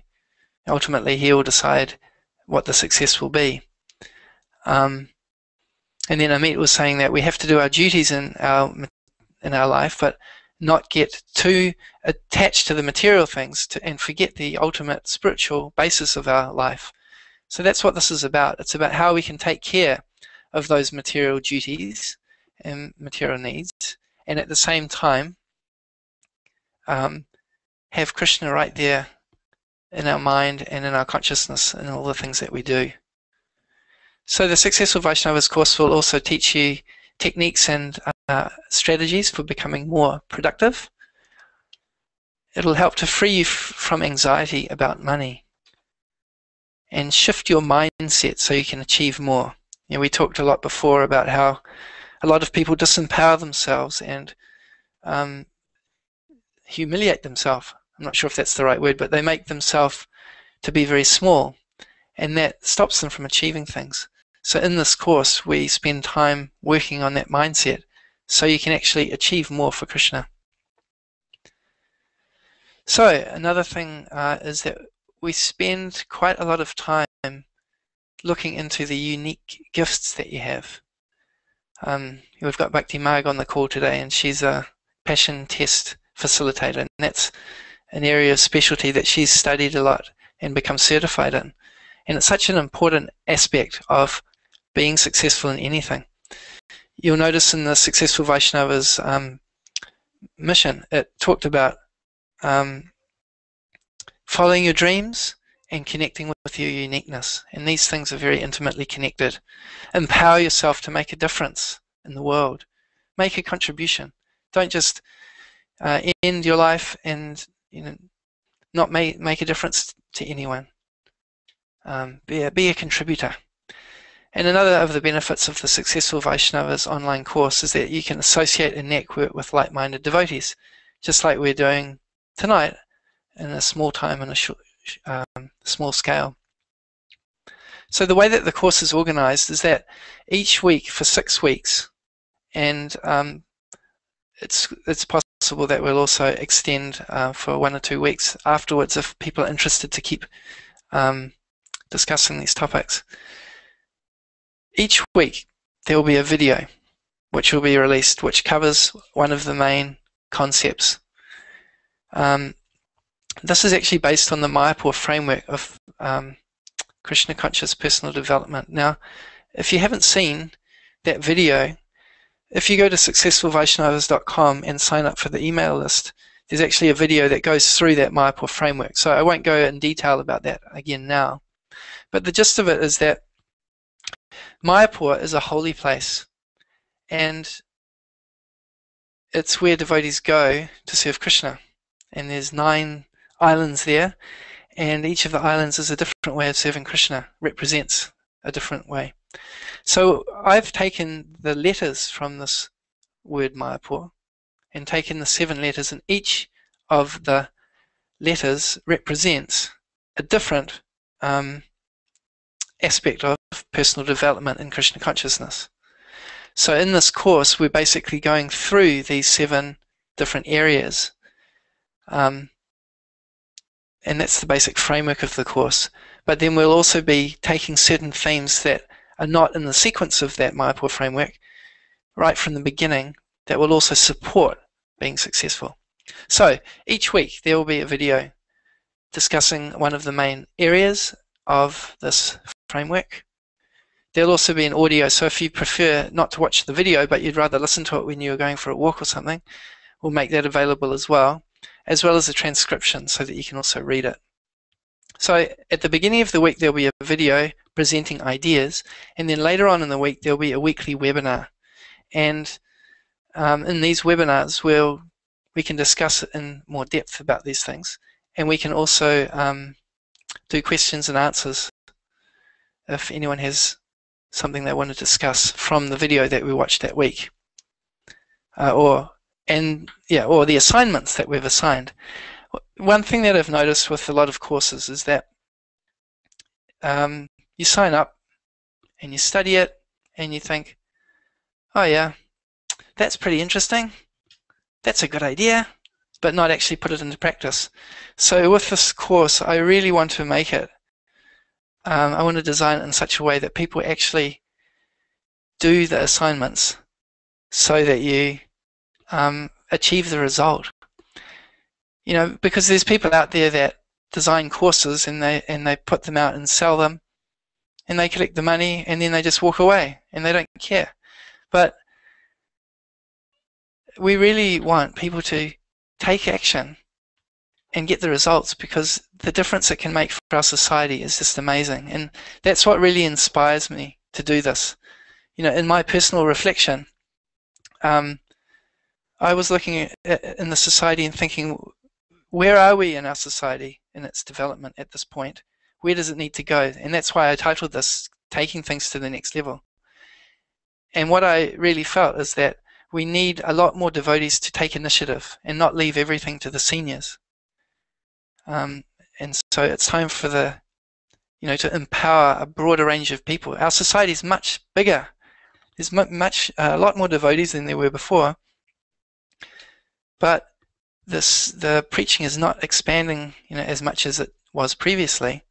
ultimately he will decide what the success will be. And then Amit was saying that we have to do our duties in our life, but not get too attached to the material things and forget the ultimate spiritual basis of our life. So that's what this is about. It's about how we can take care of those material duties and material needs, and at the same time have Krishna right there in our mind and in our consciousness and all the things that we do. So the Successful Vaisnavas course will also teach you techniques and strategies for becoming more productive. It'll help to free you from anxiety about money and shift your mindset so you can achieve more. You know, we talked a lot before about how a lot of people disempower themselves and humiliate themselves. I'm not sure if that's the right word, but they make themselves to be very small, and that stops them from achieving things. So in this course, we spend time working on that mindset so you can actually achieve more for Krishna. So another thing is that we spend quite a lot of time looking into the unique gifts that you have. We've got Bhakti Marg on the call today, and she's a passion test facilitator, and that's an area of specialty that she's studied a lot and become certified in. And it's such an important aspect of being successful in anything. You'll notice in the Successful Vaisnavas mission, it talked about following your dreams and connecting with your uniqueness. And these things are very intimately connected. Empower yourself to make a difference in the world. Make a contribution. Don't just end your life and not make a difference to anyone. Be a contributor. And another of the benefits of the Successful Vaisnavas Online Course is that you can associate and network with like-minded devotees, just like we're doing tonight in a small time and a small scale. So the way that the course is organized is that each week for 6 weeks, and it's possible that we'll also extend for 1 or 2 weeks afterwards if people are interested to keep discussing these topics. Each week there will be a video which will be released which covers one of the main concepts. This is actually based on the Mayapur framework of Krishna conscious personal development. Now, if you haven't seen that video, if you go to successfulvaisnavas.com and sign up for the email list, there's actually a video that goes through that Mayapur framework. So I won't go in detail about that again now. But the gist of it is that Mayapur is a holy place, and it's where devotees go to serve Krishna. And there's 9 islands there, and each of the islands is a different way of serving Krishna, represents a different way. So I've taken the letters from this word Mayapur and taken the 7 letters, and each of the letters represents a different aspect of personal development in Krishna consciousness. So in this course, we're basically going through these 7 different areas. And that's the basic framework of the course. But then we'll also be taking certain themes that are not in the sequence of that Mayapur framework right from the beginning that will also support being successful. So each week there will be a video discussing one of the main areas of this framework. There'll also be an audio, so if you prefer not to watch the video but you'd rather listen to it when you're going for a walk or something, we'll make that available as well as a transcription so that you can also read it. So at the beginning of the week there'll be a video presenting ideas, and then later on in the week there'll be a weekly webinar. And in these webinars we can discuss in more depth about these things, and we can also do questions and answers if anyone has something they want to discuss from the video that we watched that week, or the assignments that we've assigned. One thing that I've noticed with a lot of courses is that you sign up and you study it and you think, oh yeah, that's pretty interesting, that's a good idea, but not actually put it into practice. So with this course, I really want to make it, I want to design it in such a way that people actually do the assignments so that you achieve the result. You know, because there's people out there that design courses and they put them out and sell them, and they collect the money and then they just walk away and they don't care. But we really want people to take action and get the results, because the difference it can make for our society is just amazing. And that's what really inspires me to do this. You know, in my personal reflection, I was looking in the society and thinking, where are we in our society in its development at this point? Where does it need to go? And that's why I titled this Taking Things to the Next Level. And what I really felt is that we need a lot more devotees to take initiative and not leave everything to the seniors. And so it's time for to empower a broader range of people. Our society is much bigger. There's a lot more devotees than there were before. But the preaching is not expanding, as much as it was previously.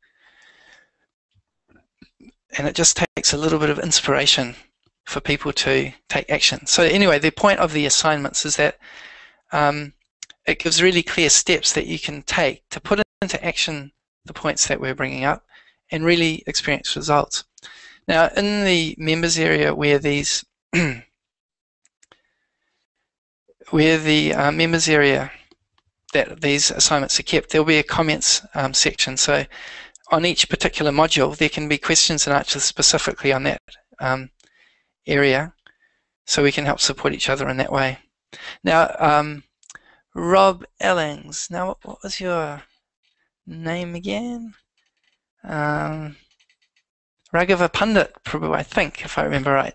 And it just takes a little bit of inspiration for people to take action. So anyway, the point of the assignments is that it gives really clear steps that you can take to put into action the points that we're bringing up and really experience results. Now, in the members area where these members area that these assignments are kept, there'll be a comments section. So on each particular module, there can be questions and answers specifically on that area, so we can help support each other in that way. Now, Rob Ellings. Now, what was your name again? Raghava Pandit, Prabhu, I think, if I remember right.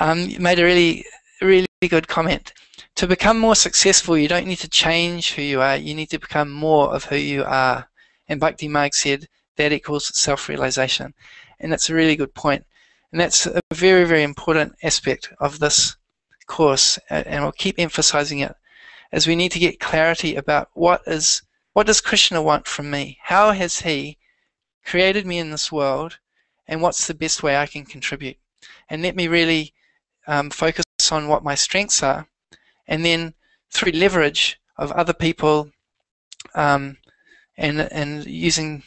You made a really, really good comment. To become more successful, you don't need to change who you are. You need to become more of who you are. And Bhakti Marg said that equals self-realization. And that's a really good point. And that's a very, very important aspect of this course. And I'll keep emphasizing it, as we need to get clarity about what does Krishna want from me? How has he created me in this world? And what's the best way I can contribute? And let me really focus on what my strengths are. And then through leverage of other people and using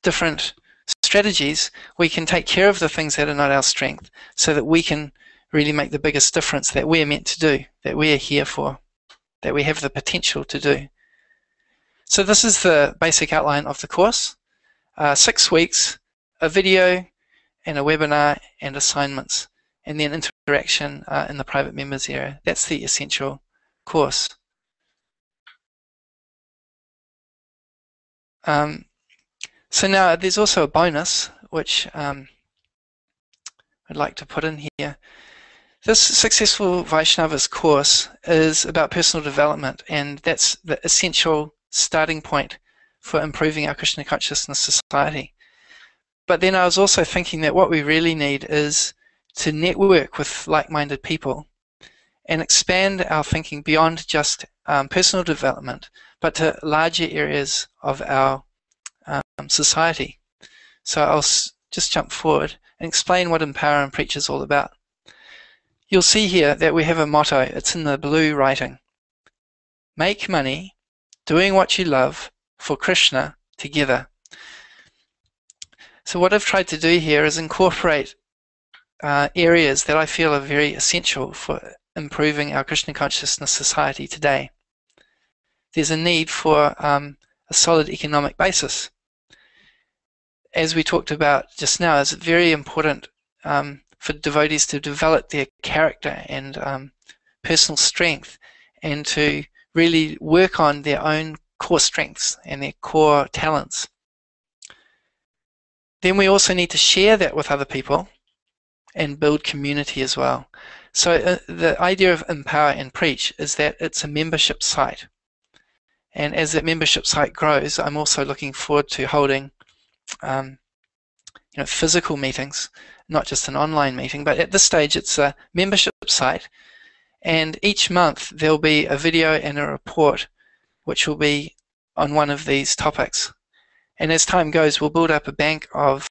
different strategies, we can take care of the things that are not our strength, so that we can really make the biggest difference that we're meant to do, that we're here for, that we have the potential to do. So this is the basic outline of the course. 6 weeks, a video and a webinar and assignments, and then interaction in the private members area. That's the essential course. So now there's also a bonus, which I'd like to put in here. This Successful Vaisnavas course is about personal development, and that's the essential starting point for improving our Krishna consciousness society. But then I was also thinking that what we really need is to network with like-minded people and expand our thinking beyond just personal development, but to larger areas of our society. So I'll just jump forward and explain what Empower and Preach is all about. You'll see here that we have a motto. It's in the blue writing. Make money doing what you love for Krishna together. So what I've tried to do here is incorporate areas that I feel are very essential for improving our Krishna consciousness society today. There's a need for a solid economic basis. As we talked about just now, it's very important for devotees to develop their character and personal strength, and to really work on their own core strengths and their core talents. Then we also need to share that with other people and build community as well. So the idea of Empower and Preach is that it's a membership site. And as that membership site grows, I'm also looking forward to holding physical meetings, not just an online meeting. But at this stage, it's a membership site. And each month, there'll be a video and a report which will be on one of these topics. And as time goes, we'll build up a bank of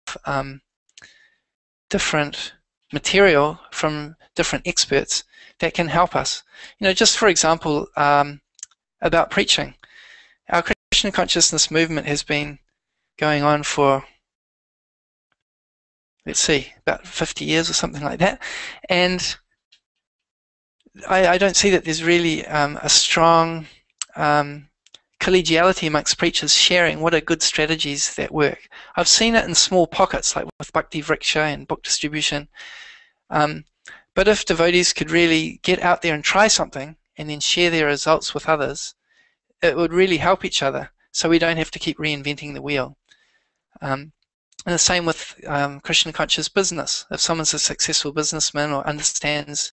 different material from different experts that can help us. Just for example, about preaching. Our Krishna consciousness movement has been going on for, let's see, about 50 years or something like that. And I don't see that there's really a strong collegiality amongst preachers sharing what are good strategies that work. I've seen it in small pockets, like with Bhakti Vriksha and book distribution. But if devotees could really get out there and try something and then share their results with others, it would really help each other, so we don't have to keep reinventing the wheel. And the same with Krishna conscious business. If someone's a successful businessman or understands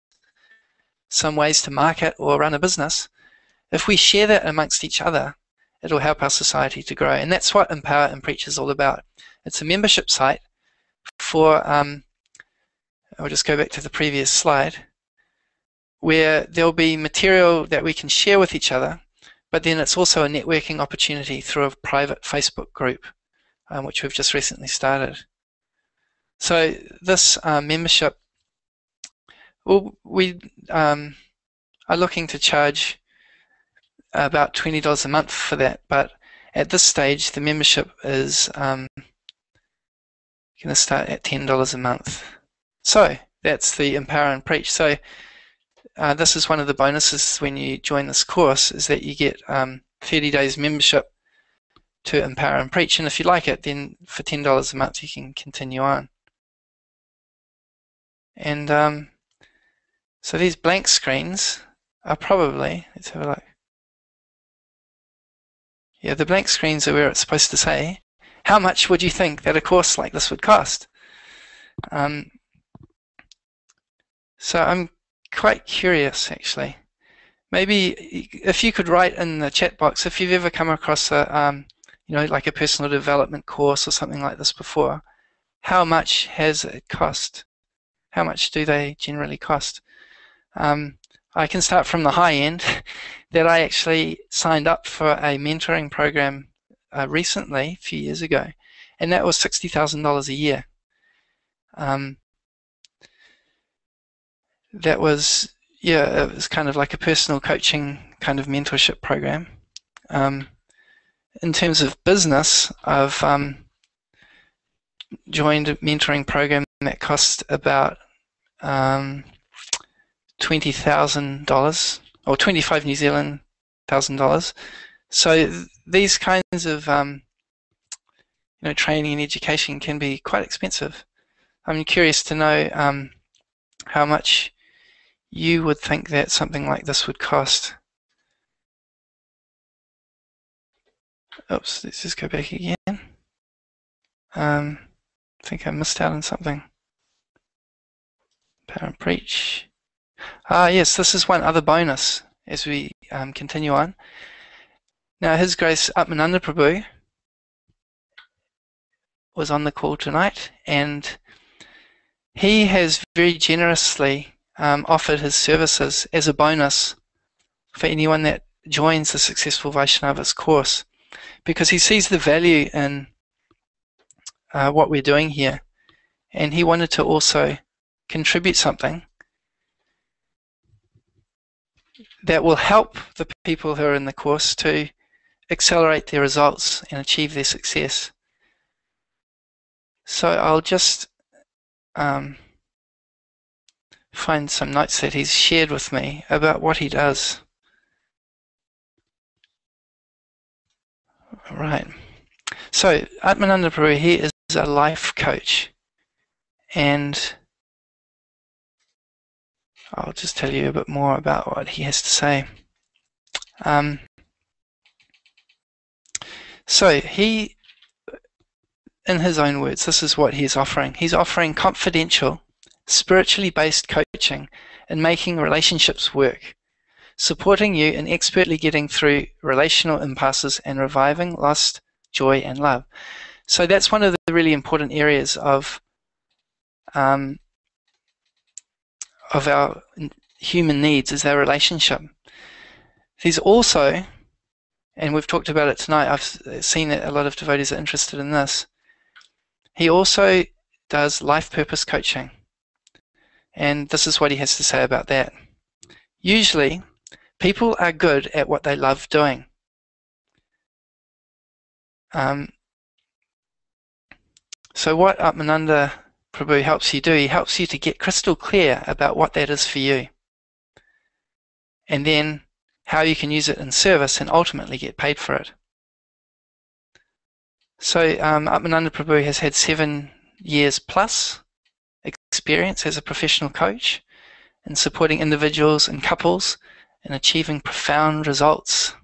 some ways to market or run a business, if we share that amongst each other, it'll help our society to grow. And that's what Empower and Preach is all about. It's a membership site for, I'll just go back to the previous slide, where there'll be material that we can share with each other, but then it's also a networking opportunity through a private Facebook group, which we've just recently started. So this membership, we are looking to charge about $20 a month for that, but at this stage the membership is going to start at $10 a month. So that's the Empower and Preach. So this is one of the bonuses when you join this course, is that you get 30 days membership to Empower and Preach, and if you like it, then for $10 a month you can continue on. And so these blank screens are probably, let's have a look. Yeah, the blank screens are where it's supposed to say, how much would you think that a course like this would cost? So I'm quite curious, actually. Maybe if you could write in the chat box if you've ever come across a, like a personal development course or something like this before. How much has it cost? How much do they generally cost? I can start from the high end. That I actually signed up for a mentoring program recently, a few years ago, and that was $60,000 a year. That was, yeah, it was kind of like a personal coaching kind of mentorship program. In terms of business, I've joined a mentoring program that cost about $20,000 or 25 New Zealand $1,000. So these kinds of training and education can be quite expensive. I'm curious to know how much you would think that something like this would cost. Oops, let's just go back again. I think I missed out on something. Empower and Preach. Yes, this is one other bonus as we continue on. Now, His Grace Atmananda Prabhu was on the call tonight, and he has very generously offered his services as a bonus for anyone that joins the Successful Vaisnavas course, because he sees the value in what we're doing here, and he wanted to also contribute something that will help the people who are in the course to accelerate their results and achieve their success. So I'll just find some notes that he's shared with me about what he does. All right. So Atmananda Prabhu, he is a life coach, and I'll just tell you a bit more about what he has to say. So he, in his own words, this is what he's offering. He's offering confidential, spiritually based coaching in making relationships work, supporting you in expertly getting through relational impasses and reviving lost joy and love. So that's one of the really important areas of our human needs, is our relationship. There's also, and we've talked about it tonight, I've seen that a lot of devotees are interested in this, he also does life purpose coaching. And this is what he has to say about that. Usually, people are good at what they love doing. So what Atmananda Prabhu helps you do, he helps you to get crystal clear about what that is for you. And then how you can use it in service and ultimately get paid for it. So Atmananda Prabhu has had 7 years plus experience as a professional coach in supporting individuals and couples in achieving profound results.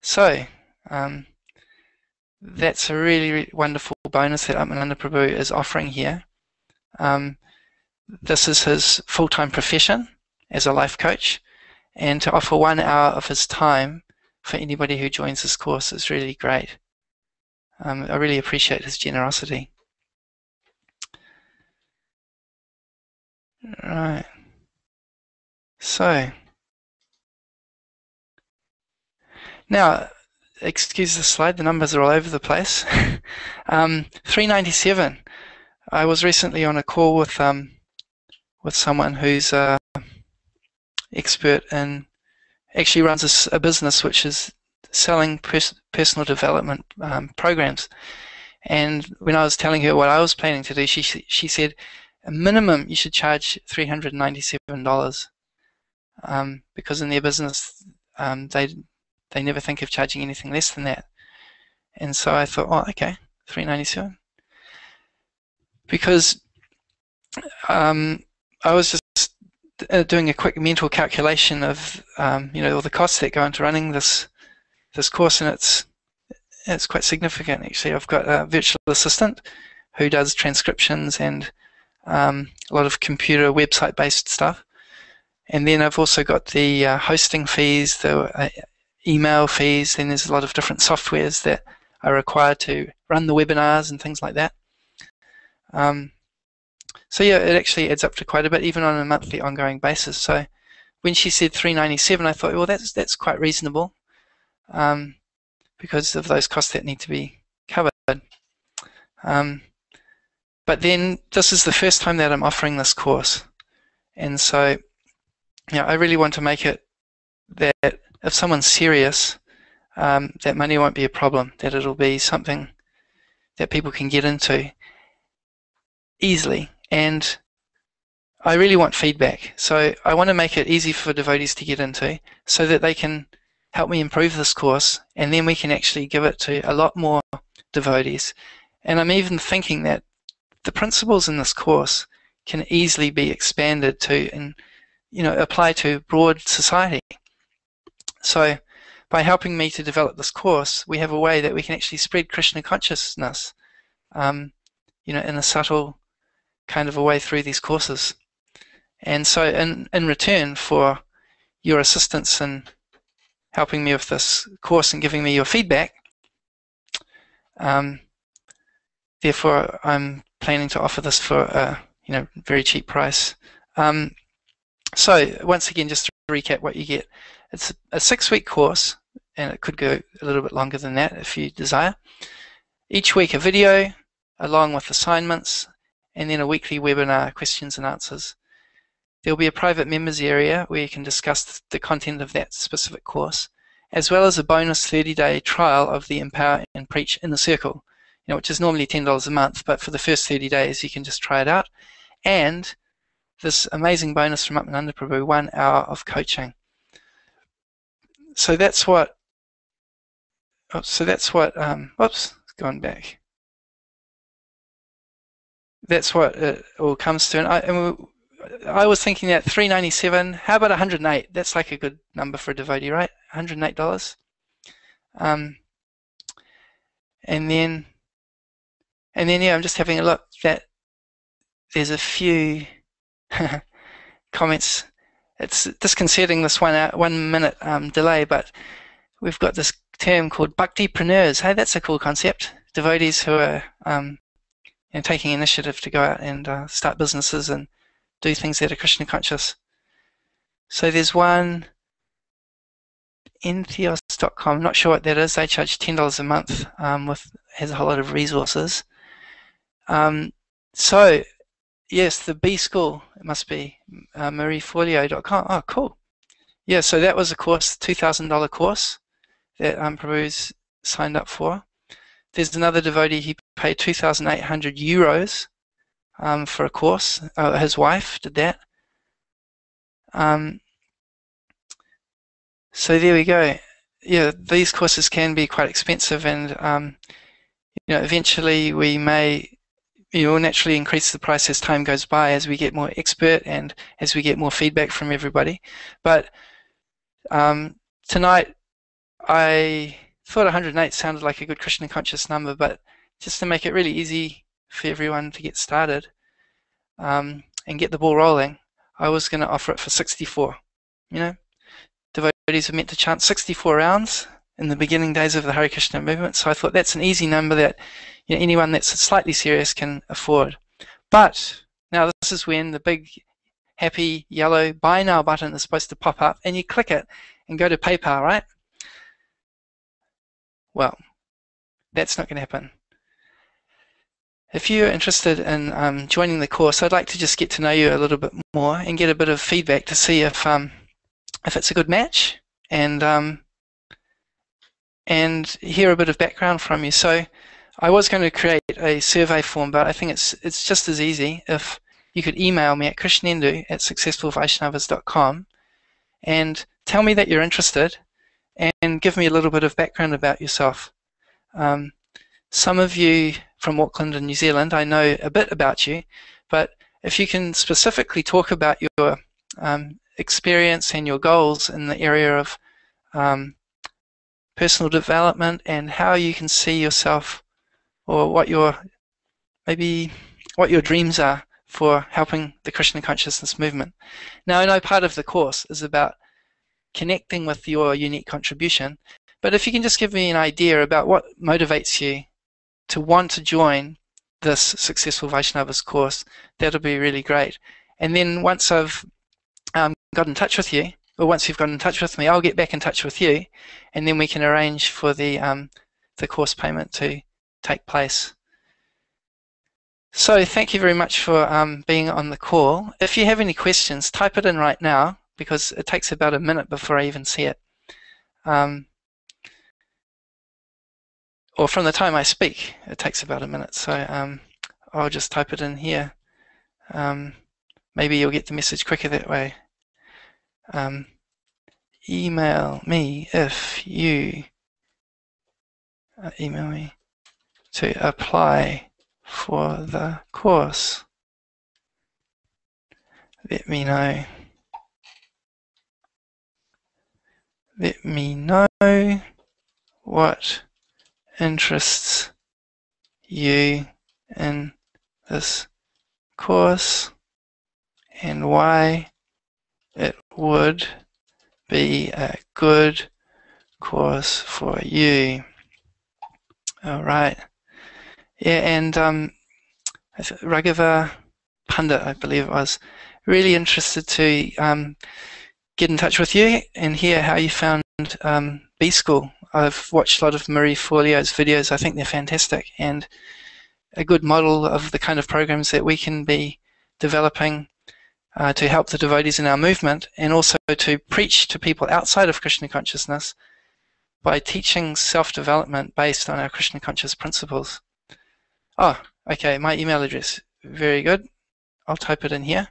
So that's a really, really wonderful bonus that Atmananda Prabhu is offering here. This is his full-time profession as a life coach, and to offer 1 hour of his time for anybody who joins this course is really great. I really appreciate his generosity. Right. So now, excuse the slide, the numbers are all over the place. 397. I was recently on a call with someone who's expert in, actually runs a business which is selling personal development programs. And when I was telling her what I was planning to do, she said, a minimum you should charge $397 because in their business they never think of charging anything less than that. And so I thought, oh, okay, $397, because I was just doing a quick mental calculation of all the costs that go into running this course, and it's quite significant actually. I've got a virtual assistant who does transcriptions and a lot of computer website based stuff, and then I've also got the hosting fees, the email fees, then there's a lot of different softwares that are required to run the webinars and things like that. So yeah, it actually adds up to quite a bit, even on a monthly ongoing basis. So when she said $397, I thought, well, that's quite reasonable because of those costs that need to be covered. But then this is the first time that I'm offering this course, and so I really want to make it that if someone's serious, that money won't be a problem, that it'll be something that people can get into easily. And I really want feedback, so I want to make it easy for devotees to get into so that they can help me improve this course, and then we can actually give it to a lot more devotees. And I'm even thinking that the principles in this course can easily be expanded to and apply to broad society. So by helping me to develop this course, we have a way that we can actually spread Krishna consciousness in a subtle kind of a way through these courses. And so in return for your assistance in helping me with this course and giving me your feedback, therefore I'm planning to offer this for a very cheap price. So once again, just to recap what you get, it's a 6-week course, and it could go a little bit longer than that if you desire. Each week a video along with assignments, and then a weekly webinar, questions and answers. There'll be a private members area where you can discuss the content of that specific course, as well as a bonus 30-day trial of the Empower and Preach Inner Circle, which is normally $10 a month, but for the first 30 days you can just try it out. And this amazing bonus from Atmananda Prabhu, 1 hour of coaching. So that's what, oops, going back. That's what it all comes to. And I was thinking that $397, how about $108? That's like a good number for a devotee, right? $108. And then yeah, I'm just having a look that there's a few comments. It's disconcerting, this 1 minute delay, but we've got this term called bhaktipreneurs. Hey, that's a cool concept. Devotees who are taking initiative to go out and start businesses and do things that are Krishna conscious. So there's one, entheos.com, not sure what that is. They charge $10 a month, has a whole lot of resources. So Yes, the B School, it must be mariefolio.com. Oh, cool. Yeah, so that was a course, $2,000 course that Prabhu's signed up for. There's another devotee, he paid 2,800 euros for a course. His wife did that. So there we go. Yeah, these courses can be quite expensive, and eventually we may, naturally increase the price as time goes by, as we get more expert and as we get more feedback from everybody. But tonight I thought 108 sounded like a good Krishna conscious number, but just to make it really easy for everyone to get started and get the ball rolling, I was going to offer it for 64. Devotees are meant to chant 64 rounds in the beginning days of the Hare Krishna movement, so I thought that's an easy number that anyone that's slightly serious can afford. But now this is when the big happy yellow buy now button is supposed to pop up, and you click it and go to PayPal, right? Well, that's not going to happen. If you're interested in joining the course, I'd like to just get to know you a little bit more and get a bit of feedback to see if it's a good match, and hear a bit of background from you. So I was going to create a survey form, but I think it's just as easy if you could email me at Krsnendu@successfulvaisnavas.com and tell me that you're interested and give me a little bit of background about yourself. Some of you from Auckland and New Zealand, I know a bit about you, but if you can specifically talk about your experience and your goals in the area of personal development and how you can see yourself, or what your dreams are for helping the Krishna consciousness movement. Now, I know part of the course is about connecting with your unique contribution, but if you can just give me an idea about what motivates you to want to join this Successful Vaisnavas course, that'll be really great. And then once I've got in touch with you, or once you've got in touch with me, I'll get back in touch with you, and then we can arrange for the course payment to take place. So thank you very much for being on the call. If you have any questions, type it in right now, because it takes about a minute before I even see it. Or from the time I speak, it takes about a minute. So I'll just type it in here. Maybe you'll get the message quicker that way. Email me if you email me to apply for the course. Let me know. Let me know what interests you in this course and why it would be a good course for you. All right. Yeah, and Raghava Pandit, I believe it was, really interested to get in touch with you and hear how you found B School. I've watched a lot of Marie Forleo's videos. I think they're fantastic and a good model of the kind of programs that we can be developing to help the devotees in our movement, and also to preach to people outside of Krishna consciousness by teaching self-development based on our Krishna conscious principles. Oh, okay, my email address. Very good. I'll type it in here.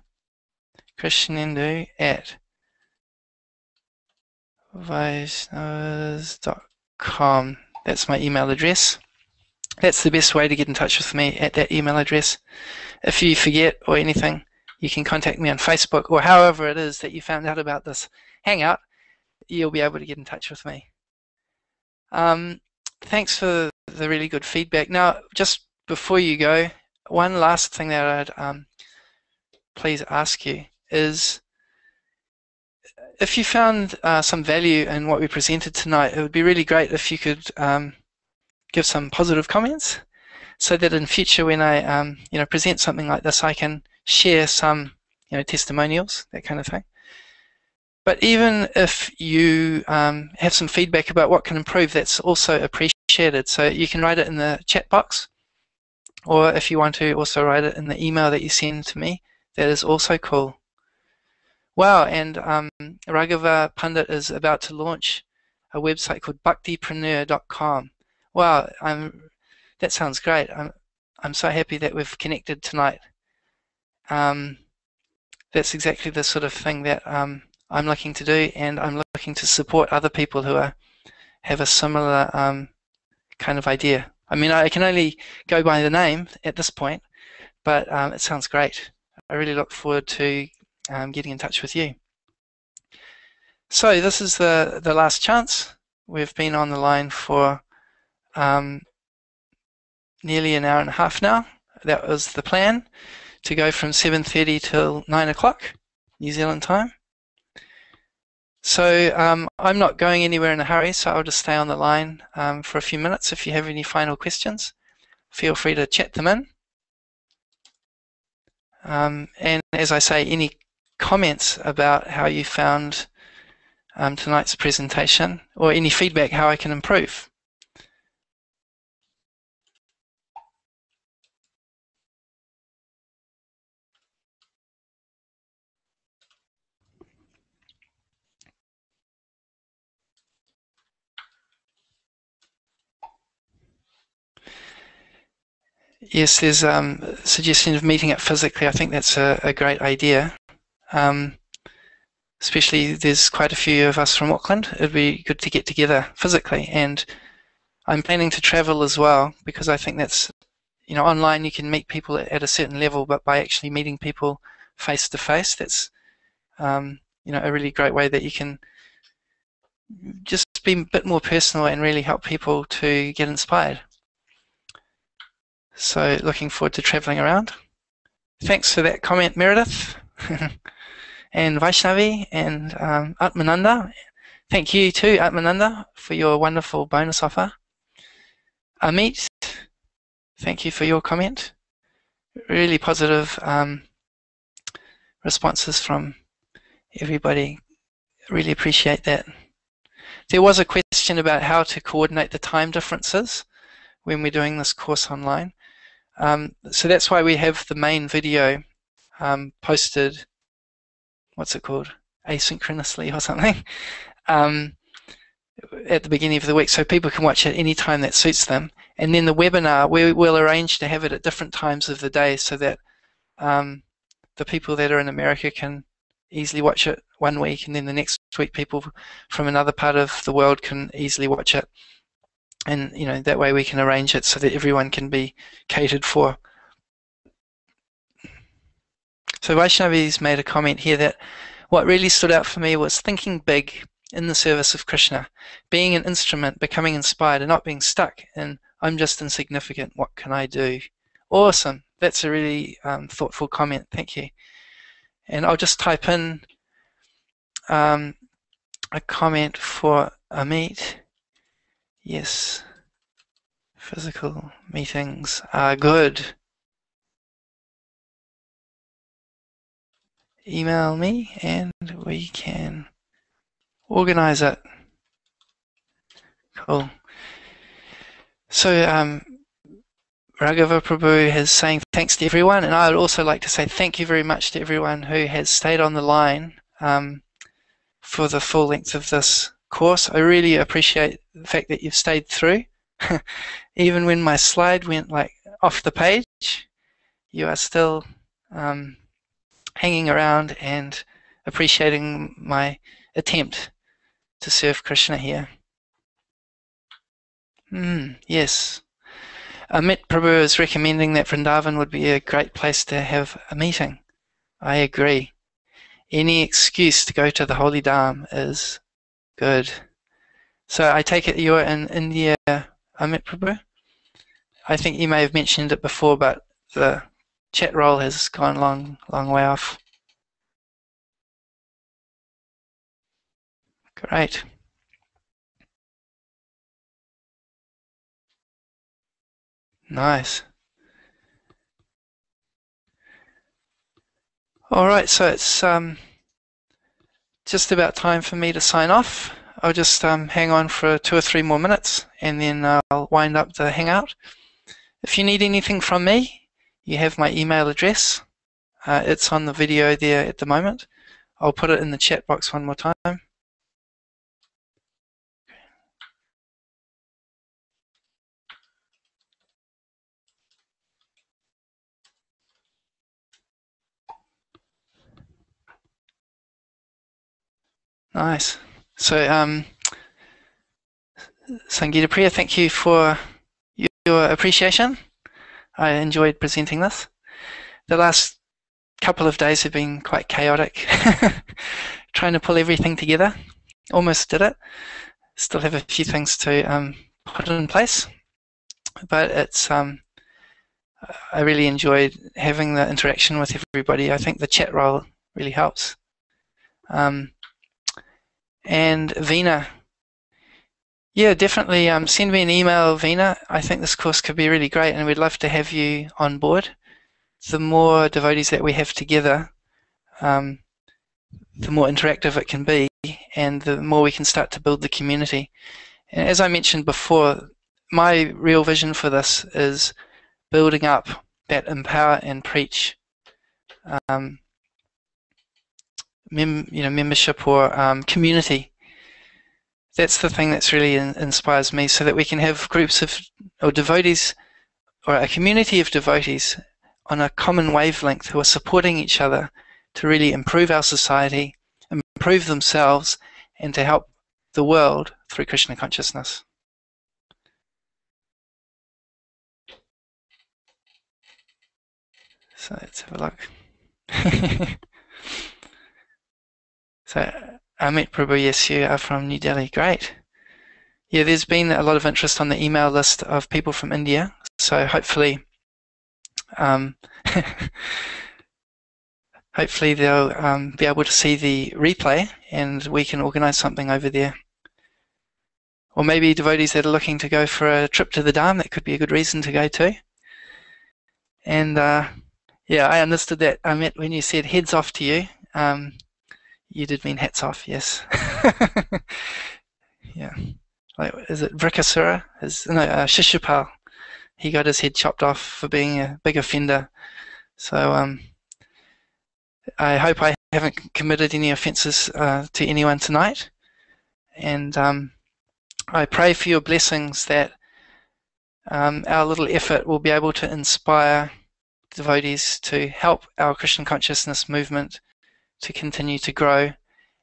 Krsnendu@vaisnavas.com. That's my email address. That's the best way to get in touch with me, at that email address. If you forget or anything, you can contact me on Facebook, or however it is that you found out about this Hangout, you'll be able to get in touch with me. Thanks for the really good feedback. Now, just before you go, one last thing that I'd please ask you is, if you found some value in what we presented tonight, it would be really great if you could give some positive comments, so that in future when I present something like this, I can share some testimonials, that kind of thing. But even if you have some feedback about what can improve, that's also appreciated. So you can write it in the chat box, or if you want to also write it in the email that you send to me, that is also cool. Wow, and Raghava Pandit is about to launch a website called bhaktipreneur.com. Wow, that sounds great. I'm so happy that we've connected tonight. That's exactly the sort of thing that I'm looking to do, and I'm looking to support other people who have a similar kind of idea. I mean, I can only go by the name at this point, but it sounds great. I really look forward to getting in touch with you. So this is the last chance. We've been on the line for nearly an hour and a half now. That was the plan, to go from 7:30 till 9 o'clock New Zealand time. So I'm not going anywhere in a hurry, so I'll just stay on the line for a few minutes. If you have any final questions, feel free to chat them in. And as I say, any comments about how you found tonight's presentation, or any feedback how I can improve. Yes, there's a suggestion of meeting up physically. I think that's a great idea. Especially there's quite a few of us from Auckland. It'd be good to get together physically, and I'm planning to travel as well, because I think that's, online you can meet people at a certain level, but by actually meeting people face to face, that's a really great way that you can just be a bit more personal and really help people to get inspired. So looking forward to traveling around. Thanks for that comment, Meredith. And Vaishnavi and Atmananda. Thank you too, Atmananda, for your wonderful bonus offer. Amit, thank you for your comment. Really positive responses from everybody. Really appreciate that. There was a question about how to coordinate the time differences when we're doing this course online. So that's why we have the main video posted, what's it called, asynchronously or something, at the beginning of the week, so people can watch it any time that suits them. And then the webinar, we will arrange to have it at different times of the day, so that the people that are in America can easily watch it one week, and then the next week people from another part of the world can easily watch it. And that way we can arrange it so that everyone can be catered for. So Vaishnavi's made a comment here that what really stood out for me was thinking big in the service of Krishna, being an instrument, becoming inspired, and not being stuck in I'm just insignificant, what can I do? Awesome. That's a really thoughtful comment. Thank you. And I'll just type in a comment for Amit. Yes, physical meetings are good. Email me and we can organize it. Cool. So Raghava Prabhu is saying thanks to everyone, and I would also like to say thank you very much to everyone who has stayed on the line for the full length of this course. I really appreciate the fact that you've stayed through. Even when my slide went off the page, you are still hanging around and appreciating my attempt to serve Krishna here. Yes. Amit Prabhu is recommending that Vrindavan would be a great place to have a meeting. I agree. Any excuse to go to the Holy Dham is good. So I take it you're in India, Amit Prabhu? I think you may have mentioned it before, but the chat roll has gone long way off. Great. Nice. All right, so it's just about time for me to sign off. I'll just hang on for 2 or 3 more minutes, and then I'll wind up the Hangout. If you need anything from me, you have my email address. It's on the video there at the moment. I'll put it in the chat box one more time. Nice. So, Sangeeta Priya, thank you for your appreciation. I enjoyed presenting this. The last couple of days have been quite chaotic, trying to pull everything together. Almost did it. Still have a few things to put in place, but it's I really enjoyed having the interaction with everybody. I think the chat role really helps. And Veena, yeah, definitely send me an email, Veena. I think this course could be really great, and we'd love to have you on board. The more devotees that we have together, the more interactive it can be, and the more we can start to build the community. And as I mentioned before, my real vision for this is building up that empower and preach membership or community. That's the thing that's really inspires me, so that we can have groups of or devotees or a community of devotees on a common wavelength who are supporting each other to really improve our society, improve themselves, and to help the world through Krishna consciousness. So let's have a look. So Amit Prabhu, yes, you are from New Delhi. Great. Yeah, there's been a lot of interest on the email list of people from India. So hopefully, hopefully they'll be able to see the replay, and we can organise something over there. Or maybe devotees that are looking to go for a trip to the Dham, that could be a good reason to go to. And yeah, I understood that, Amit, when you said heads off to you. You did mean hats off, yes. Yeah. Like, is it Vrikasura? Shishupal. He got his head chopped off for being a big offender. So I hope I haven't committed any offences to anyone tonight. And I pray for your blessings that our little effort will be able to inspire devotees to help our Christian consciousness movement to continue to grow,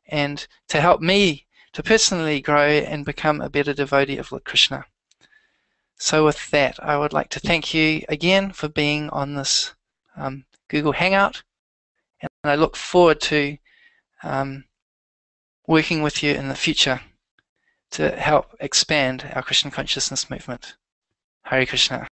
and to help me to personally grow and become a better devotee of Lord Krishna. So with that, I would like to thank you again for being on this Google Hangout, and I look forward to working with you in the future to help expand our Christian consciousness movement. Hare Krishna.